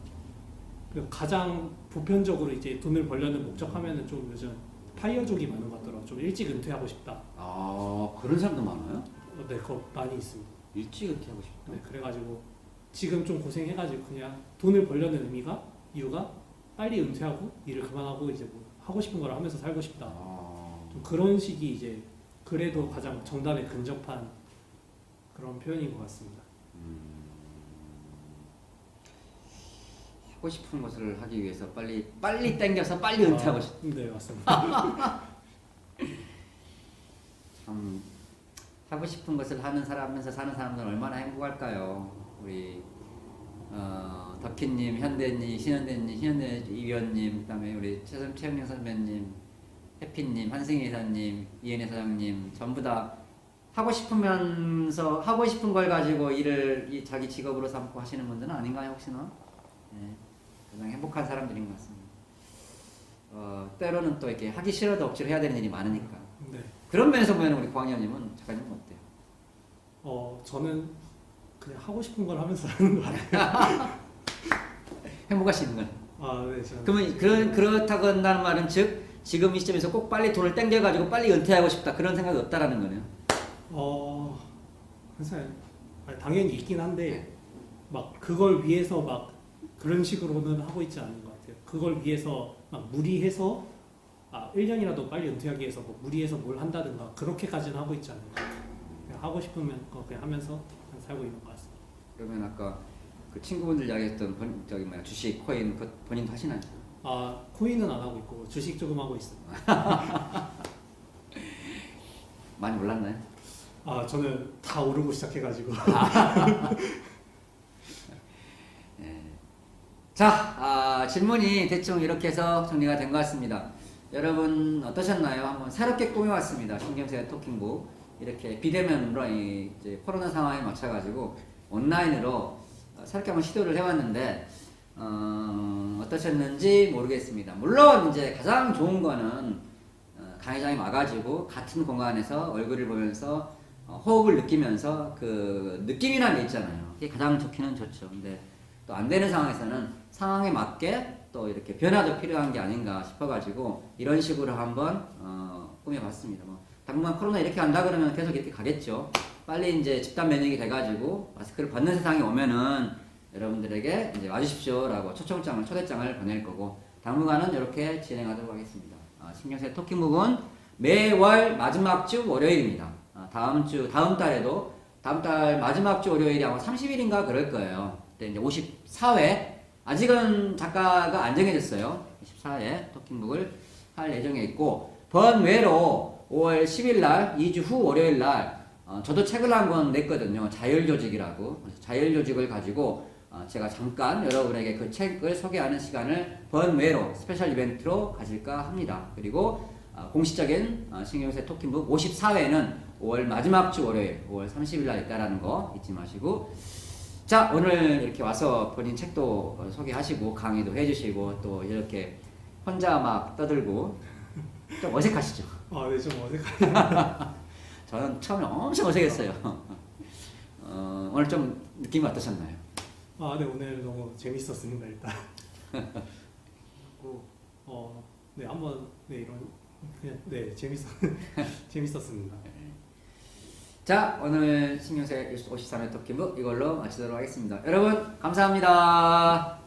그리고 가장 보편적으로 이제 돈을 벌려는 목적하면은 좀 요즘 파이어족이 많은 것 같더라고요. 좀 일찍 은퇴하고 싶다. 아, 그런 사람도 많아요? 네, 그거 많이 있습니다. 일찍 은퇴하고 싶다. 네, 그래가지고 지금 좀 고생해가지고 그냥 돈을 벌려는 이유가 빨리 은퇴하고 일을 그만하고 이제 뭐 하고 싶은 걸 하면서 살고 싶다. 아, 좀 그런 식이 이제 그래도 가장 정답에 근접한 그런 표현인 것 같습니다. 하고 싶은 것을 하기 위해서 빨리 땡겨서 빨리 은퇴하고 싶다. 네, 맞습니다. 참 하고 싶은 것을 하는 사람면서 사는 사람들은 얼마나 행복할까요? 우리 덕희님, 현대님, 신현대님, 신현대 이위원님, 그다음에 우리 최영영 선배님, 해피님, 한승희 이사님, 이은혜 사장님 전부 다 하고 싶으면서 하고 싶은 걸 가지고 일을 자기 직업으로 삼고 하시는 분들은 아닌가요 혹시나? 네, 가장 행복한 사람들인 것 같습니다. 때로는 또 이렇게 하기 싫어도 억지로 해야 되는 일이 많으니까. 네. 그런 면에서 보면 우리 고학년님은 작가님은 어때요? 저는 그냥 하고 싶은 걸 하면서 하는 것 같아요. 행복하시는 건? 네, 저는 그러면 그렇다고 한다는 말은 즉 지금 이 시점에서 꼭 빨리 돈을 땡겨가지고 빨리 은퇴하고 싶다 그런 생각이 없다라는 거네요. 항상 당연히 있긴 한데 막 그걸 위해서 막 그런 식으로는 하고 있지 않은 것 같아요. 그걸 위해서 막 무리해서 1년이라도 빨리 은퇴하기 위해서 뭐 무리해서 뭘 한다든가 그렇게까지는 하고 있지 않은 것 같아요. 그냥 하고 싶으면 그냥 하면서 그냥 살고 있는 것 같습니다. 그러면 아까 그 친구분들 이야기했던 주식, 코인 그 본인도 하시나요? 코인은 안 하고 있고 주식 조금 하고 있어요. 많이 올랐나요? 저는 다 오르고 시작해가지고. 네. 자, 질문이 대충 이렇게 해서 정리가 된 것 같습니다. 여러분 어떠셨나요? 한번 새롭게 꾸며왔습니다. 신경쇠 토킹북 이렇게 비대면으로 이제 코로나 상황에 맞춰가지고 온라인으로 새롭게 한번 시도를 해봤는데 어떠셨는지 모르겠습니다. 물론 이제 가장 좋은 거는 강의장에 와가지고 같은 공간에서 얼굴을 보면서 호흡을 느끼면서 그 느낌이라는 게 있잖아요. 그게 가장 좋기는 좋죠. 근데 또 안 되는 상황에서는 상황에 맞게 또 이렇게 변화도 필요한 게 아닌가 싶어가지고 이런 식으로 한번 꾸며봤습니다. 뭐 당분간 코로나 이렇게 간다 그러면 계속 이렇게 가겠죠. 빨리 이제 집단 면역이 돼가지고 마스크를 벗는 세상이 오면은 여러분들에게 이제 와주십시오라고 초대장을 보낼 거고 당분간은 이렇게 진행하도록 하겠습니다. 신경쇠 토킹북은 매월 마지막 주 월요일입니다. 다음 달 마지막 주 월요일이 아마 30일인가 그럴 거예요. 그때 이제 54회 아직은 작가가 안 정해졌어요. 24회 토킹북을 할 예정에 있고 번외로 5월 10일 날 2주 후 월요일 날 저도 책을 한 권 냈거든요. 자율조직이라고. 자율조직을 가지고 제가 잠깐 여러분에게 그 책을 소개하는 시간을 번외로 스페셜 이벤트로 가질까 합니다. 그리고 공식적인 신경쇠 토킹북 54회는 5월 마지막 주 월요일 5월 30일 날 있다라는 거 잊지 마시고 자 오늘 이렇게 와서 본인 책도 소개하시고 강의도 해주시고 또 이렇게 혼자 막 떠들고 좀 어색하시죠? 네, 좀 어색하네요. 저는 처음에 엄청 어색했어요. 오늘 좀 느낌이 어떠셨나요? 네, 오늘 너무 재밌었습니다, 일단. 네, 한번, 재밌었습니다. 자, 오늘 신경쇠 53회 토킹북 이걸로 마치도록 하겠습니다. 여러분, 감사합니다.